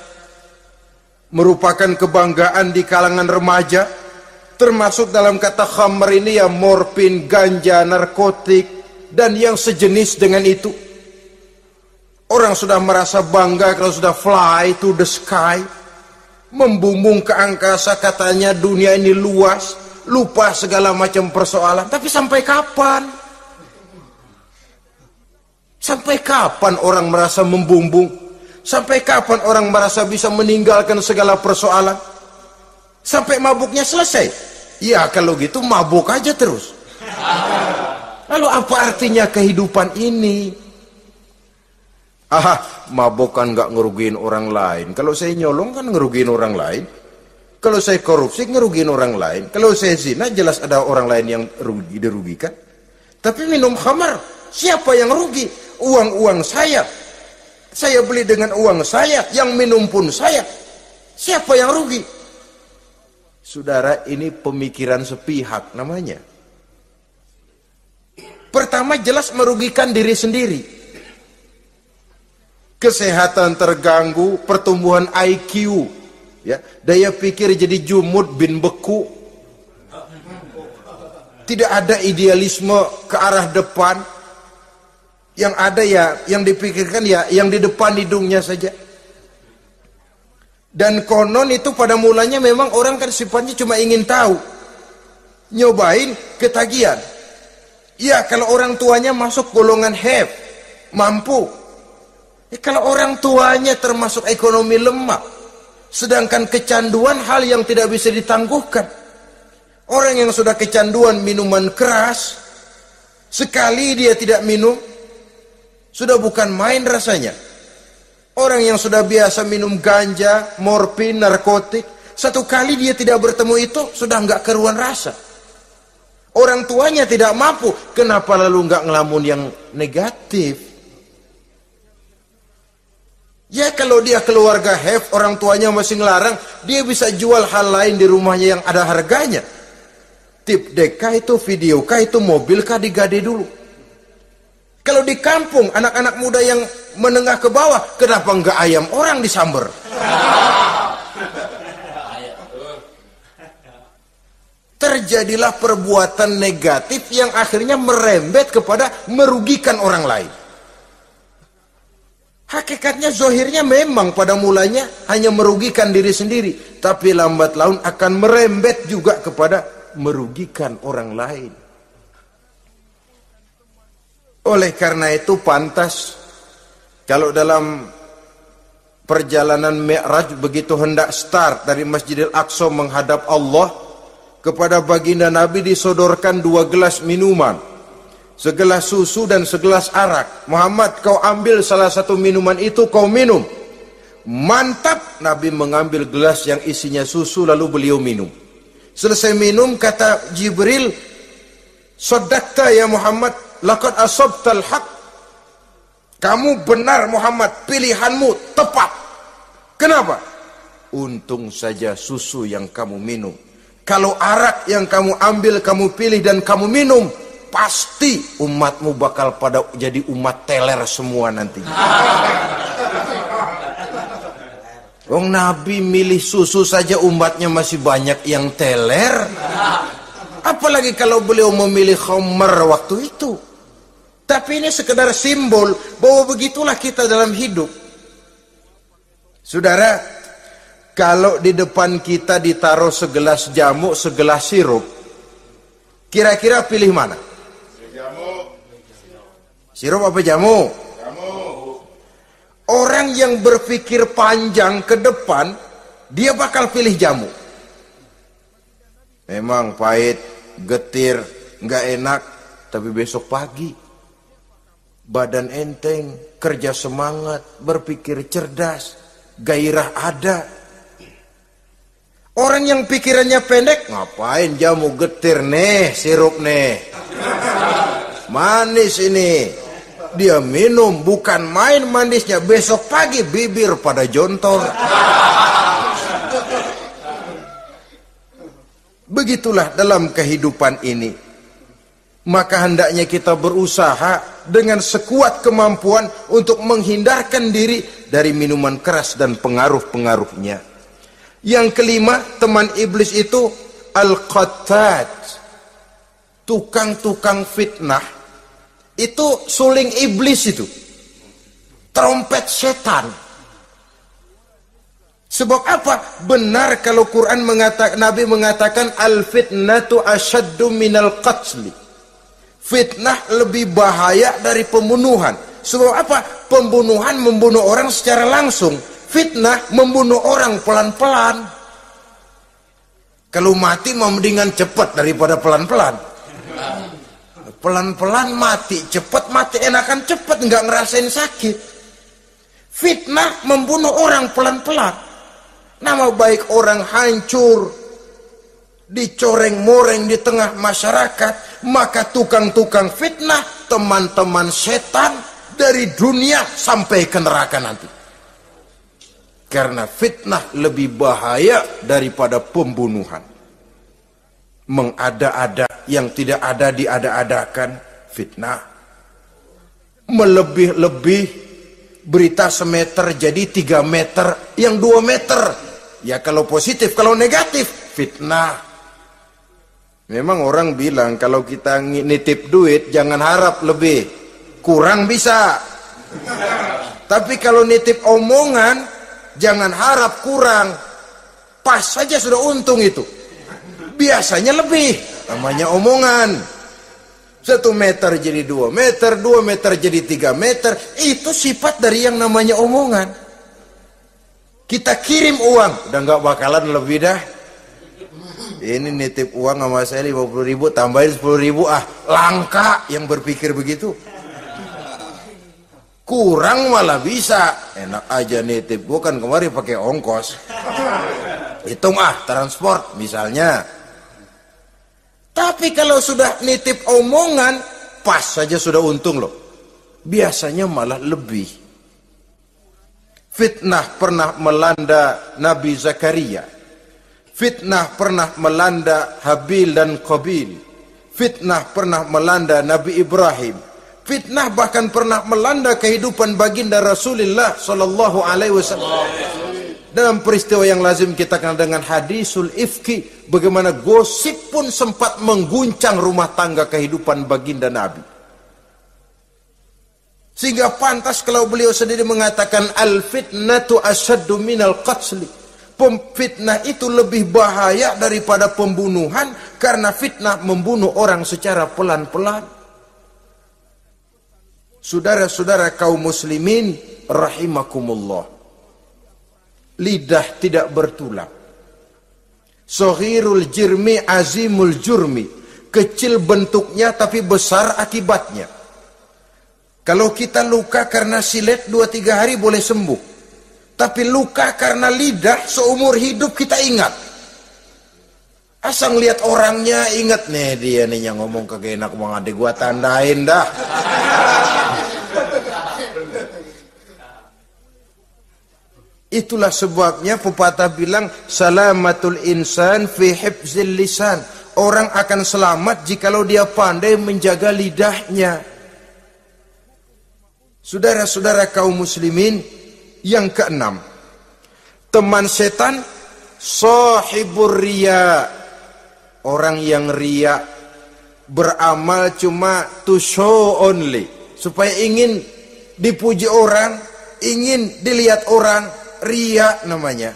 Merupakan kebanggaan di kalangan remaja? Termasuk dalam kata khamr ini ya morfin, ganja, narkotik, dan yang sejenis dengan itu. Orang sudah merasa bangga kalau sudah fly to the sky. Membumbung ke angkasa, katanya dunia ini luas, lupa segala macam persoalan. Tapi sampai kapan? Sampai kapan orang merasa membumbung? Sampai kapan orang merasa bisa meninggalkan segala persoalan? Sampai mabuknya selesai? Ya kalau gitu mabuk aja terus. Lalu apa artinya kehidupan ini? Mabuk kan nggak ngerugiin orang lain. Kalau saya nyolong kan ngerugiin orang lain. Kalau saya korupsi ngerugiin orang lain. Kalau saya zina jelas ada orang lain yang dirugikan. Tapi minum khamar, siapa yang rugi? Uang saya. Saya beli dengan uang saya. Yang minum pun saya. Siapa yang rugi? Saudara, ini pemikiran sepihak namanya. Pertama jelas merugikan diri sendiri. Kesehatan terganggu, pertumbuhan IQ, ya, daya pikir jadi jumud bin beku. Tidak ada idealisme ke arah depan. Yang ada ya, yang dipikirkan ya, yang di depan hidungnya saja. Dan konon itu pada mulanya memang orang kan sifatnya cuma ingin tahu. Nyobain ketagihan. Ya kalau orang tuanya masuk golongan have, mampu. Kalau orang tuanya termasuk ekonomi lemah, sedangkan kecanduan hal yang tidak bisa ditangguhkan. Orang yang sudah kecanduan minuman keras, Sekali dia tidak minum, sudah bukan main rasanya. Orang yang sudah biasa minum ganja, morfin, narkotik, satu kali dia tidak bertemu itu, sudah nggak keruan rasa. Orang tuanya tidak mampu, kenapa lalu nggak ngelamun yang negatif? Ya kalau dia keluarga have, orang tuanya masih ngelarang, dia bisa jual hal lain di rumahnya yang ada harganya. Tip deka itu, video kah itu, mobil kah digade dulu. Kalau di kampung, anak-anak muda yang menengah ke bawah, kenapa nggak ayam orang disamber? Terjadilah perbuatan negatif yang akhirnya merembet kepada merugikan orang lain. Hakikatnya zohirnya memang pada mulanya hanya merugikan diri sendiri, tapi lambat laun akan merembet juga kepada merugikan orang lain. Oleh karena itu pantas kalau dalam perjalanan Mi'raj begitu hendak start dari Masjidil Aqsa menghadap Allah, kepada baginda Nabi disodorkan 2 gelas minuman. Segelas susu dan segelas arak. Muhammad, kau ambil salah satu minuman itu, kau minum. Mantap. Nabi mengambil gelas yang isinya susu, lalu beliau minum. Selesai minum, kata Jibril, "Shaddaqta ya Muhammad, laqad asabtal haq." Kamu benar Muhammad, pilihanmu tepat. Kenapa? Untung saja susu yang kamu minum. Kalau arak yang kamu ambil, kamu pilih dan kamu minum, pasti umatmu bakal pada jadi umat teler semua nanti. Wong Nabi milih susu saja umatnya masih banyak yang teler. Apalagi kalau beliau memilih khamr waktu itu. Tapi ini sekedar simbol bahwa begitulah kita dalam hidup. Saudara, kalau di depan kita ditaruh segelas jamu, segelas sirup, kira-kira pilih mana? Sirup apa jamu? Jamu. Orang yang berpikir panjang ke depan, dia bakal pilih jamu. Memang pahit, getir, nggak enak, tapi besok pagi badan enteng, kerja semangat, berpikir cerdas, gairah ada. Orang yang pikirannya pendek, ngapain jamu getir nih, sirup nih, manis ini. Dia minum, bukan main manisnya, besok pagi bibir pada jontor. Begitulah dalam kehidupan ini. Maka hendaknya kita berusaha dengan sekuat kemampuan untuk menghindarkan diri dari minuman keras dan pengaruh-pengaruhnya. Yang kelima, teman iblis itu al-qattat, tukang-tukang fitnah. Itu suling iblis itu, trompet setan. Sebab apa? Benar kalau Quran mengatakan, Nabi mengatakan al-fitnatu asyaddu minal qatli. Fitnah lebih bahaya dari pembunuhan. Sebab apa? Pembunuhan membunuh orang secara langsung. Fitnah membunuh orang pelan-pelan. Kalau mati mau mendingan cepat daripada pelan-pelan. Pelan-pelan mati, cepat mati enakan cepat, nggak ngerasain sakit. Fitnah membunuh orang pelan-pelan. Nama baik orang hancur, dicoreng-moreng di tengah masyarakat. Maka tukang-tukang fitnah, teman-teman setan dari dunia sampai ke neraka nanti. Karena fitnah lebih bahaya daripada pembunuhan. Mengada-ada yang tidak ada diada-adakan, fitnah. Melebih-lebih, berita semeter jadi 3 meter, yang 2 meter. Ya kalau positif, kalau negatif, fitnah. Memang orang bilang kalau kita nitip duit jangan harap lebih, kurang bisa. Tapi kalau nitip omongan jangan harap kurang, pas saja sudah untung itu. Biasanya lebih, namanya omongan. 1 meter jadi 2 meter, 2 meter jadi 3 meter. Itu sifat dari yang namanya omongan. Kita kirim uang, udah gak bakalan lebih dah. Ini nitip uang sama saya 50.000, tambahin 10.000, langka yang berpikir begitu. Kurang malah bisa, enak aja nitip, gua kan kemarin pakai ongkos. Hitung transport misalnya. Tapi kalau sudah nitip omongan, pas saja sudah untung loh. Biasanya malah lebih. Fitnah pernah melanda Nabi Zakaria. Fitnah pernah melanda Habil dan Qabil. Fitnah pernah melanda Nabi Ibrahim. Fitnah bahkan pernah melanda kehidupan baginda Rasulullah sallallahu alaihi wasallam. Dalam peristiwa yang lazim kita kenal dengan hadisul ifki, bagaimana gosip pun sempat mengguncang rumah tangga kehidupan baginda Nabi. Sehingga pantas kalau beliau sendiri mengatakan al-fitnatu asyaddu minal qatli. Fitnah itu lebih bahaya daripada pembunuhan, karena fitnah membunuh orang secara pelan-pelan. Saudara-saudara kaum muslimin rahimakumullah, lidah tidak bertulang. Saghirul jirmi azimul jurmi, kecil bentuknya tapi besar akibatnya. Kalau kita luka karena silet 2-3 hari boleh sembuh. Tapi luka karena lidah seumur hidup kita ingat. Asal lihat orangnya ingat, nih dia nih yang ngomong kagak enak banget, gua tandain dah. Itulah sebabnya pepatah bilang salamatul insan fi hifzil lisan. Orang akan selamat jikalau dia pandai menjaga lidahnya. Saudara-saudara kaum muslimin, yang keenam, teman setan sahibur riya, orang yang riya, beramal cuma to show only, supaya ingin dipuji orang, ingin dilihat orang, riya namanya.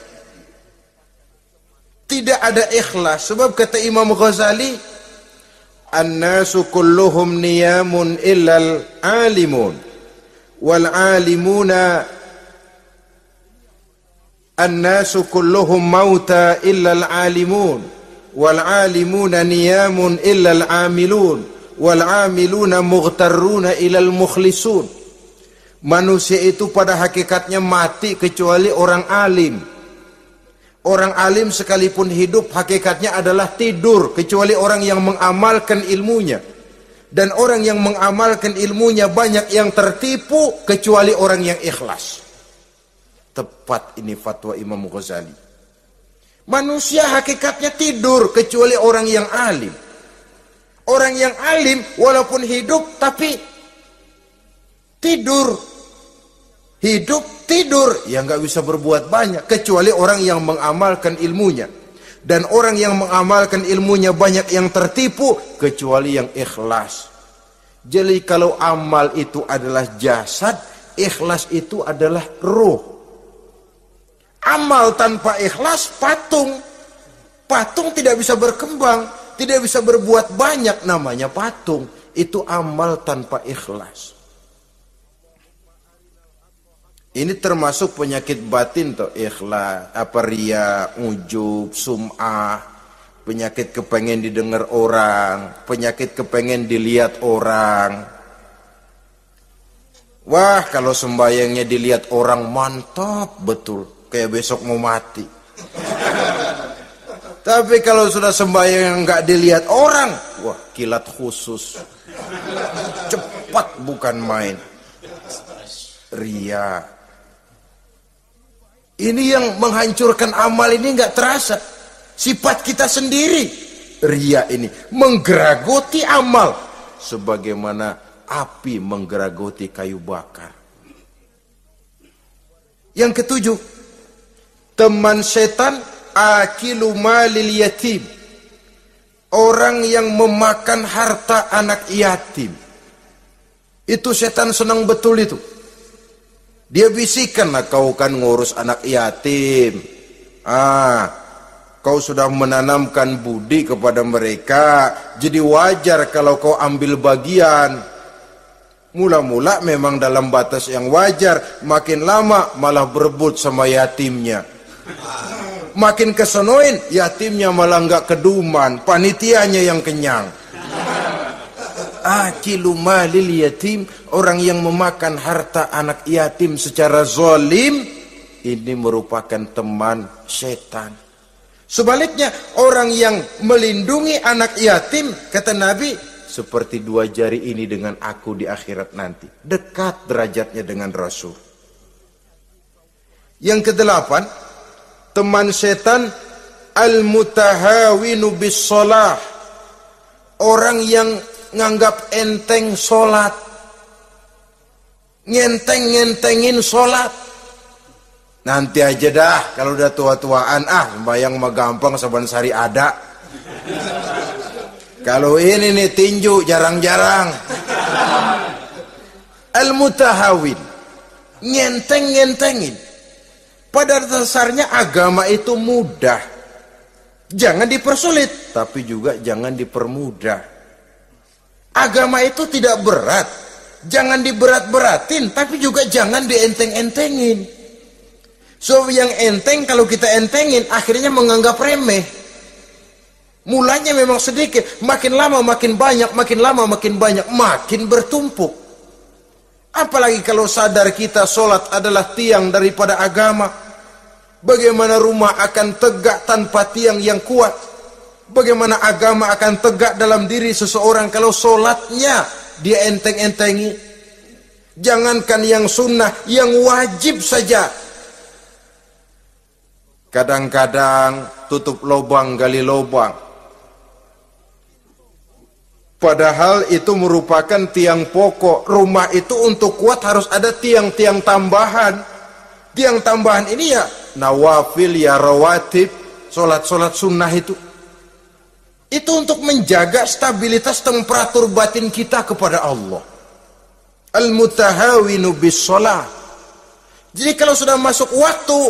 Tidak ada ikhlas, sebab kata Imam Ghazali, an-nasu kulluhum niyamun illal alimun wal alimuna an-nasu kulluhum mauta illa al-alimun wal alimuna niyamun illa al-amilun wal amiluna mughtarruna ila al-mukhlisun. Manusia itu pada hakikatnya mati kecuali orang alim. Orang alim sekalipun hidup hakikatnya adalah tidur kecuali orang yang mengamalkan ilmunya. Dan orang yang mengamalkan ilmunya banyak yang tertipu kecuali orang yang ikhlas. Tepat ini fatwa Imam Ghazali. Manusia hakikatnya tidur kecuali orang yang alim. Orang yang alim walaupun hidup tapi tidur. Hidup tidur, ya nggak bisa berbuat banyak kecuali orang yang mengamalkan ilmunya. Dan orang yang mengamalkan ilmunya banyak yang tertipu kecuali yang ikhlas. Jadi kalau amal itu adalah jasad, ikhlas itu adalah ruh. Amal tanpa ikhlas patung. Patung tidak bisa berkembang, tidak bisa berbuat banyak, namanya patung. Itu amal tanpa ikhlas. Ini termasuk penyakit batin toh, ikhlas, riya, ujub, sum'ah, penyakit kepengen didengar orang, penyakit kepengen dilihat orang. Wah, kalau sembayangnya dilihat orang mantap betul, kayak besok mau mati. Tapi kalau sudah sembahyang nggak dilihat orang, wah kilat khusus, cepat bukan main. Riya. Ini yang menghancurkan amal ini nggak terasa. Sifat kita sendiri. Riya ini menggeragoti amal. Sebagaimana api menggeragoti kayu bakar. Yang ketujuh. Teman setan akilu malil yatim. Orang yang memakan harta anak yatim. Itu setan senang betul itu. Dia bisikan, lah kau kan ngurus anak yatim. Kau sudah menanamkan budi kepada mereka. Jadi wajar kalau kau ambil bagian. Mula-mula memang dalam batas yang wajar. Makin lama malah berebut sama yatimnya. Makin kesonoin, yatimnya malah nggak keduman, panitianya yang kenyang. Akilu malil yatim, orang yang memakan harta anak yatim secara zalim, ini merupakan teman setan. Sebaliknya, orang yang melindungi anak yatim, kata Nabi, seperti dua jari ini dengan aku di akhirat nanti. Dekat derajatnya dengan Rasul. Yang kedelapan, teman setan al-mutahawinu bis shalah. Orang yang nganggap enteng sholat, ngenteng-ngentengin sholat. Nanti aja dah, kalau udah tua-tuaan, sembahyang mah gampang, saban sari ada. Kalau ini nih tinju jarang-jarang. Al-mutahawin, ngenteng-ngentengin. Pada dasarnya agama itu mudah. Jangan dipersulit, tapi juga jangan dipermudah. Agama itu tidak berat. Jangan diberat-beratin, tapi juga jangan dienteng-entengin. So yang enteng kalau kita entengin, akhirnya menganggap remeh. Mulanya memang sedikit, makin lama makin banyak, makin lama makin banyak, makin bertumpuk. Apalagi kalau sadar kita sholat adalah tiang daripada agama. Bagaimana rumah akan tegak tanpa tiang yang kuat? Bagaimana agama akan tegak dalam diri seseorang kalau sholatnya dia enteng-entengi? Jangankan yang sunnah, yang wajib saja. Kadang-kadang tutup lubang, gali lubang. Padahal itu merupakan tiang pokok. Rumah itu untuk kuat harus ada tiang-tiang tambahan. Tiang tambahan ini ya nawafil, ya rawatib, solat-solat sunnah itu. Itu untuk menjaga stabilitas temperatur batin kita kepada Allah. Al-mutahawinu bis shalah. Jadi kalau sudah masuk waktu,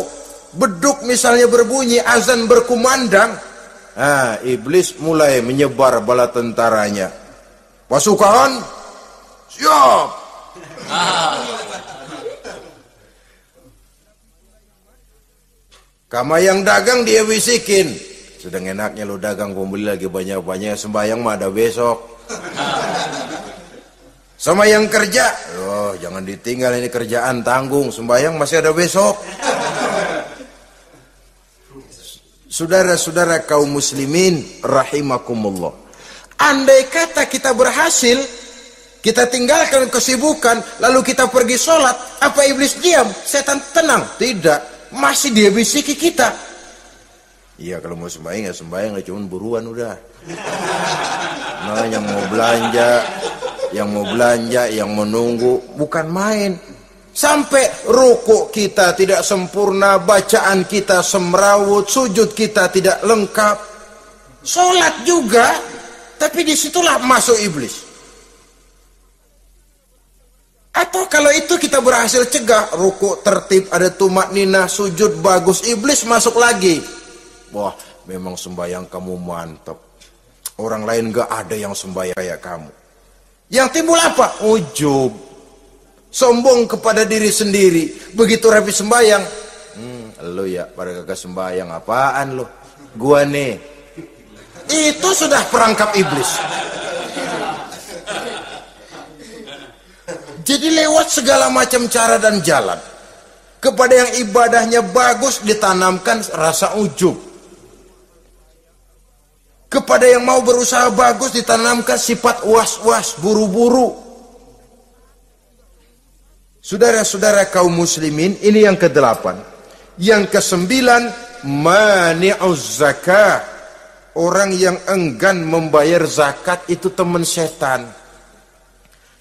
beduk misalnya berbunyi, azan berkumandang, iblis mulai menyebar bala tentaranya. Pasukan, siap. Kama yang dagang dia bisikin, sedang enaknya lo dagang, pembeli lagi banyak-banyak, sembahyang mah ada besok. Sama yang kerja, jangan ditinggal ini kerjaan, tanggung, sembahyang masih ada besok. Saudara-saudara kaum muslimin rahimakumullah, andai kata kita berhasil, kita tinggalkan kesibukan, lalu kita pergi sholat, apa iblis diam? Setan tenang? Tidak, masih dia bisiki kita. Iya, kalau mau sembahyang ya sembahyang, cuma buruan udah. Nah, yang mau belanja, yang menunggu, bukan main. Sampai rukuk kita tidak sempurna, bacaan kita semrawut, sujud kita tidak lengkap, sholat juga, tapi disitulah masuk iblis. Atau kalau itu kita berhasil cegah, rukuk tertib, ada tumakninah, sujud bagus, iblis masuk lagi. Wah, memang sembahyang kamu mantap, orang lain gak ada yang sembahyang kayak kamu. Yang timbul apa? Ujub, sombong kepada diri sendiri. Begitu rapi sembahyang, lu ya pada kagak sembahyang, apaan lu? Gua nih. Itu sudah perangkap iblis. Jadi lewat segala macam cara dan jalan, kepada yang ibadahnya bagus ditanamkan rasa ujub. Kepada yang mau berusaha bagus ditanamkan sifat was-was, buru-buru. Saudara-saudara kaum muslimin, ini yang ke-8. Yang ke-9, mani'uz zakah. Orang yang enggan membayar zakat itu teman setan.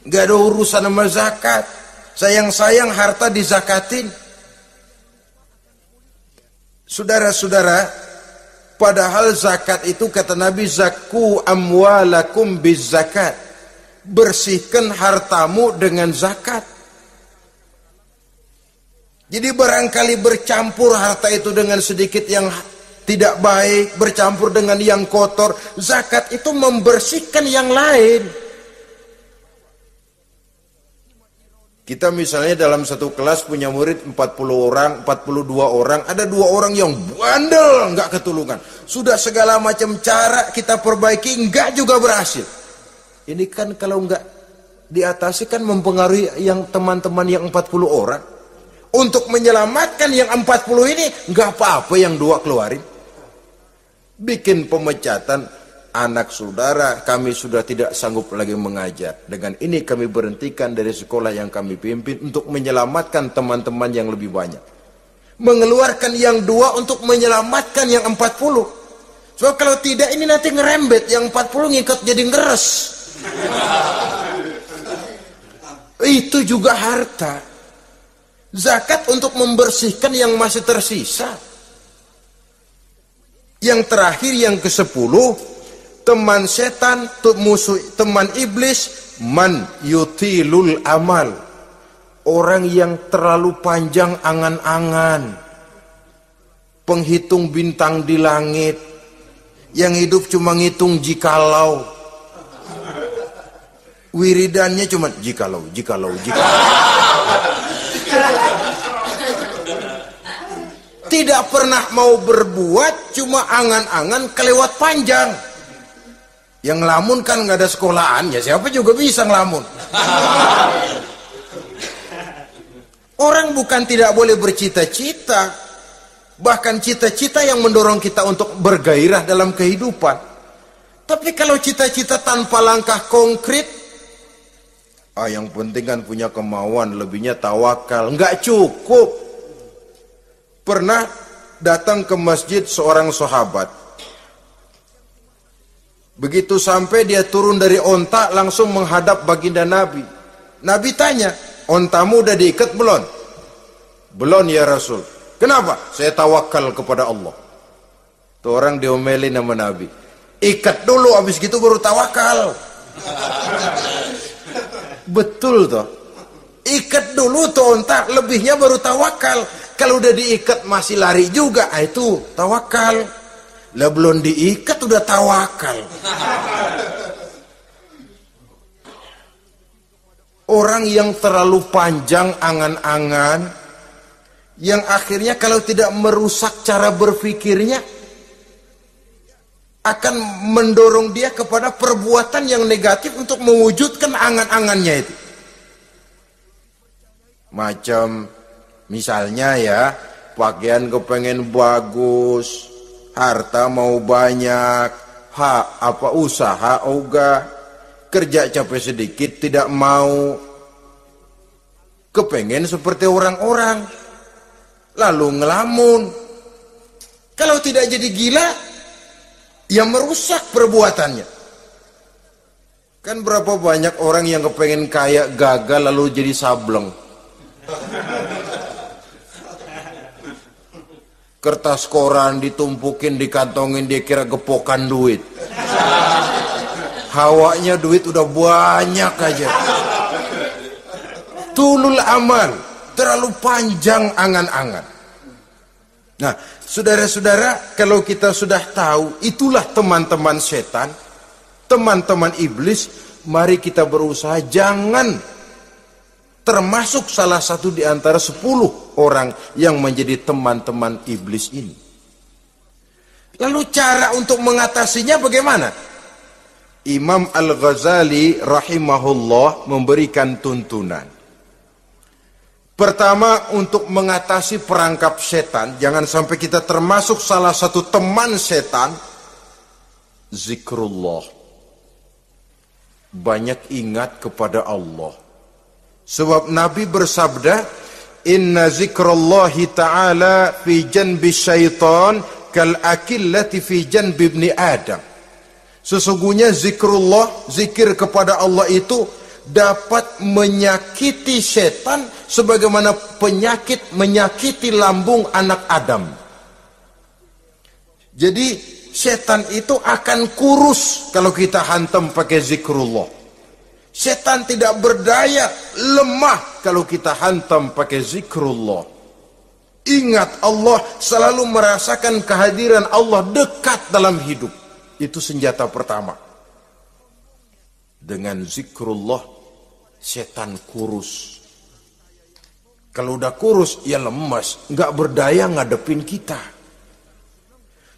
Gak ada urusan sama zakat. Sayang-sayang harta dizakatin. Saudara-saudara, padahal zakat itu kata Nabi, zakku amwalakum biz zakat. Bersihkan hartamu dengan zakat. Jadi barangkali bercampur harta itu dengan sedikit yang tidak baik, bercampur dengan yang kotor. Zakat itu membersihkan yang lain. Kita misalnya dalam satu kelas punya murid 40 orang, 42 orang, ada 2 orang yang bandel, nggak ketulungan. Sudah segala macam cara kita perbaiki, nggak juga berhasil. Ini kan kalau nggak diatasi kan mempengaruhi yang teman-teman yang 40 orang. Untuk menyelamatkan yang 40 ini, nggak apa-apa yang 2 keluarin. Bikin pemecatan. Anak saudara, kami sudah tidak sanggup lagi mengajar. Dengan ini kami berhentikan dari sekolah yang kami pimpin untuk menyelamatkan teman-teman yang lebih banyak. Mengeluarkan yang 2 untuk menyelamatkan yang 40. Sebab kalau tidak ini nanti ngerembet, yang 40 ngikut jadi ngeres. Itu juga harta. Zakat untuk membersihkan yang masih tersisa. Yang terakhir, yang ke-10, teman setan, musuh, teman iblis, man yutilul amal. Orang yang terlalu panjang angan-angan. Penghitung bintang di langit. Yang hidup cuma ngitung jikalau. Wiridannya cuma jikalau. Tidak pernah mau berbuat, cuma angan-angan kelewat panjang. Yang ngelamun kan nggak ada sekolahan, ya siapa juga bisa ngelamun. Orang bukan tidak boleh bercita-cita, bahkan cita-cita yang mendorong kita untuk bergairah dalam kehidupan. Tapi kalau cita-cita tanpa langkah konkret, yang penting kan punya kemauan, lebihnya tawakal, nggak cukup. Pernah datang ke masjid seorang sahabat. Begitu sampai dia turun dari onta langsung menghadap baginda Nabi. Nabi tanya, ontamu udah diikat belum? Belum ya Rasul. Kenapa? Saya tawakal kepada Allah. Tuh orang diomelin sama Nabi. Ikat dulu, habis gitu baru tawakal. Betul toh. Ikat dulu tuh onta, lebihnya baru tawakal. Kalau udah diikat masih lari juga, itu tawakal. Lah belum diikat udah tawakal. Orang yang terlalu panjang angan-angan, yang akhirnya kalau tidak merusak cara berpikirnya, akan mendorong dia kepada perbuatan yang negatif untuk mewujudkan angan-angannya itu. Macam misalnya ya, pakaian kepengen bagus, harta mau banyak, usaha ogah, kerja capek sedikit tidak mau, kepengen seperti orang-orang, lalu ngelamun. Kalau tidak jadi gila, ya merusak perbuatannya. Kan berapa banyak orang yang kepengen kaya gagal lalu jadi sableng. Kertas koran ditumpukin, dikantongin, dia kira gepokan duit. Hawanya duit udah banyak aja. Tulul amal, terlalu panjang angan-angan. Nah, saudara-saudara, kalau kita sudah tahu itulah teman-teman setan, teman-teman iblis, mari kita berusaha jangan termasuk salah satu di antara 10 orang yang menjadi teman-teman iblis ini. Lalu cara untuk mengatasinya bagaimana? Imam Al-Ghazali rahimahullah memberikan tuntunan. Pertama, untuk mengatasi perangkap setan, jangan sampai kita termasuk salah satu teman setan, zikrullah. Banyak ingat kepada Allah. Sebab Nabi bersabda, inna zikrallahi ta'ala fi janbi syaitan kal akillati fi janbi ibni Adam. Sesungguhnya zikrullah, zikir kepada Allah itu dapat menyakiti setan sebagaimana penyakit menyakiti lambung anak Adam. Jadi setan itu akan kurus kalau kita hantam pakai zikrullah. Setan tidak berdaya, lemah kalau kita hantam pakai zikrullah. Ingat Allah, selalu merasakan kehadiran Allah dekat dalam hidup. Itu senjata pertama. Dengan zikrullah, setan kurus. Kalau udah kurus, ya lemas, nggak berdaya ngadepin kita.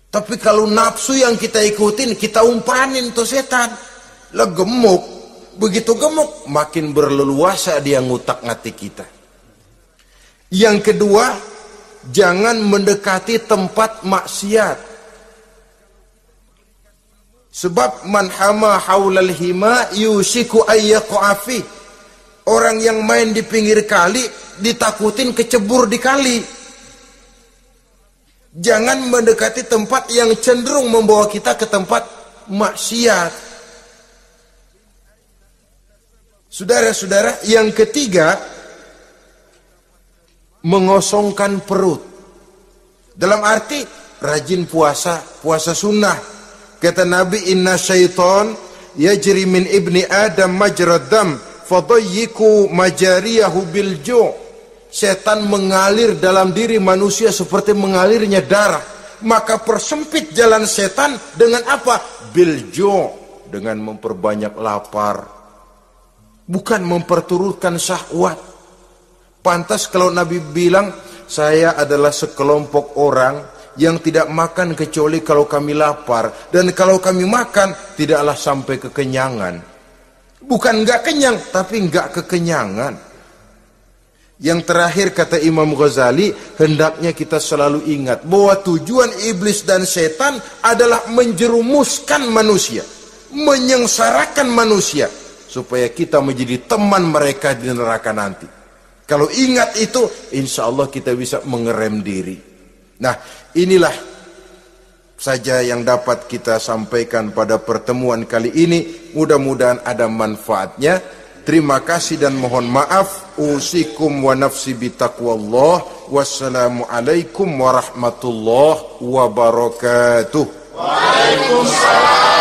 Tapi kalau nafsu yang kita ikutin, kita umpanin tuh setan. Lah gemuk, begitu gemuk, makin berleluasa dia ngutak-ngatik kita. Yang kedua, jangan mendekati tempat maksiat. Sebab man hama haulal hima yusiku ayyaqa'a fi. Orang yang main di pinggir kali ditakutin kecebur di kali. Jangan mendekati tempat yang cenderung membawa kita ke tempat maksiat. Saudara-saudara, yang ketiga, mengosongkan perut. Dalam arti rajin puasa, puasa sunnah. Kata Nabi, inna syaitan yajri min ibni adam majrad dam fadayyiku majariyahu bil ju'. Setan mengalir dalam diri manusia seperti mengalirnya darah. Maka persempit jalan setan dengan apa? Bil ju', dengan memperbanyak lapar. Bukan memperturutkan syahwat. Pantas kalau Nabi bilang, saya adalah sekelompok orang yang tidak makan kecuali kalau kami lapar. Dan kalau kami makan, tidaklah sampai kekenyangan. Bukan enggak kenyang, tapi enggak kekenyangan. Yang terakhir kata Imam Ghazali, hendaknya kita selalu ingat bahwa tujuan iblis dan setan adalah menjerumuskan manusia, menyengsarakan manusia, supaya kita menjadi teman mereka di neraka nanti. Kalau ingat itu, insya Allah kita bisa mengerem diri. Nah, inilah saja yang dapat kita sampaikan pada pertemuan kali ini. Mudah-mudahan ada manfaatnya. Terima kasih dan mohon maaf. Usikum wa nafsi bitaqwallah. Wassalamualaikum warahmatullahi wabarakatuh. Waalaikumsalam.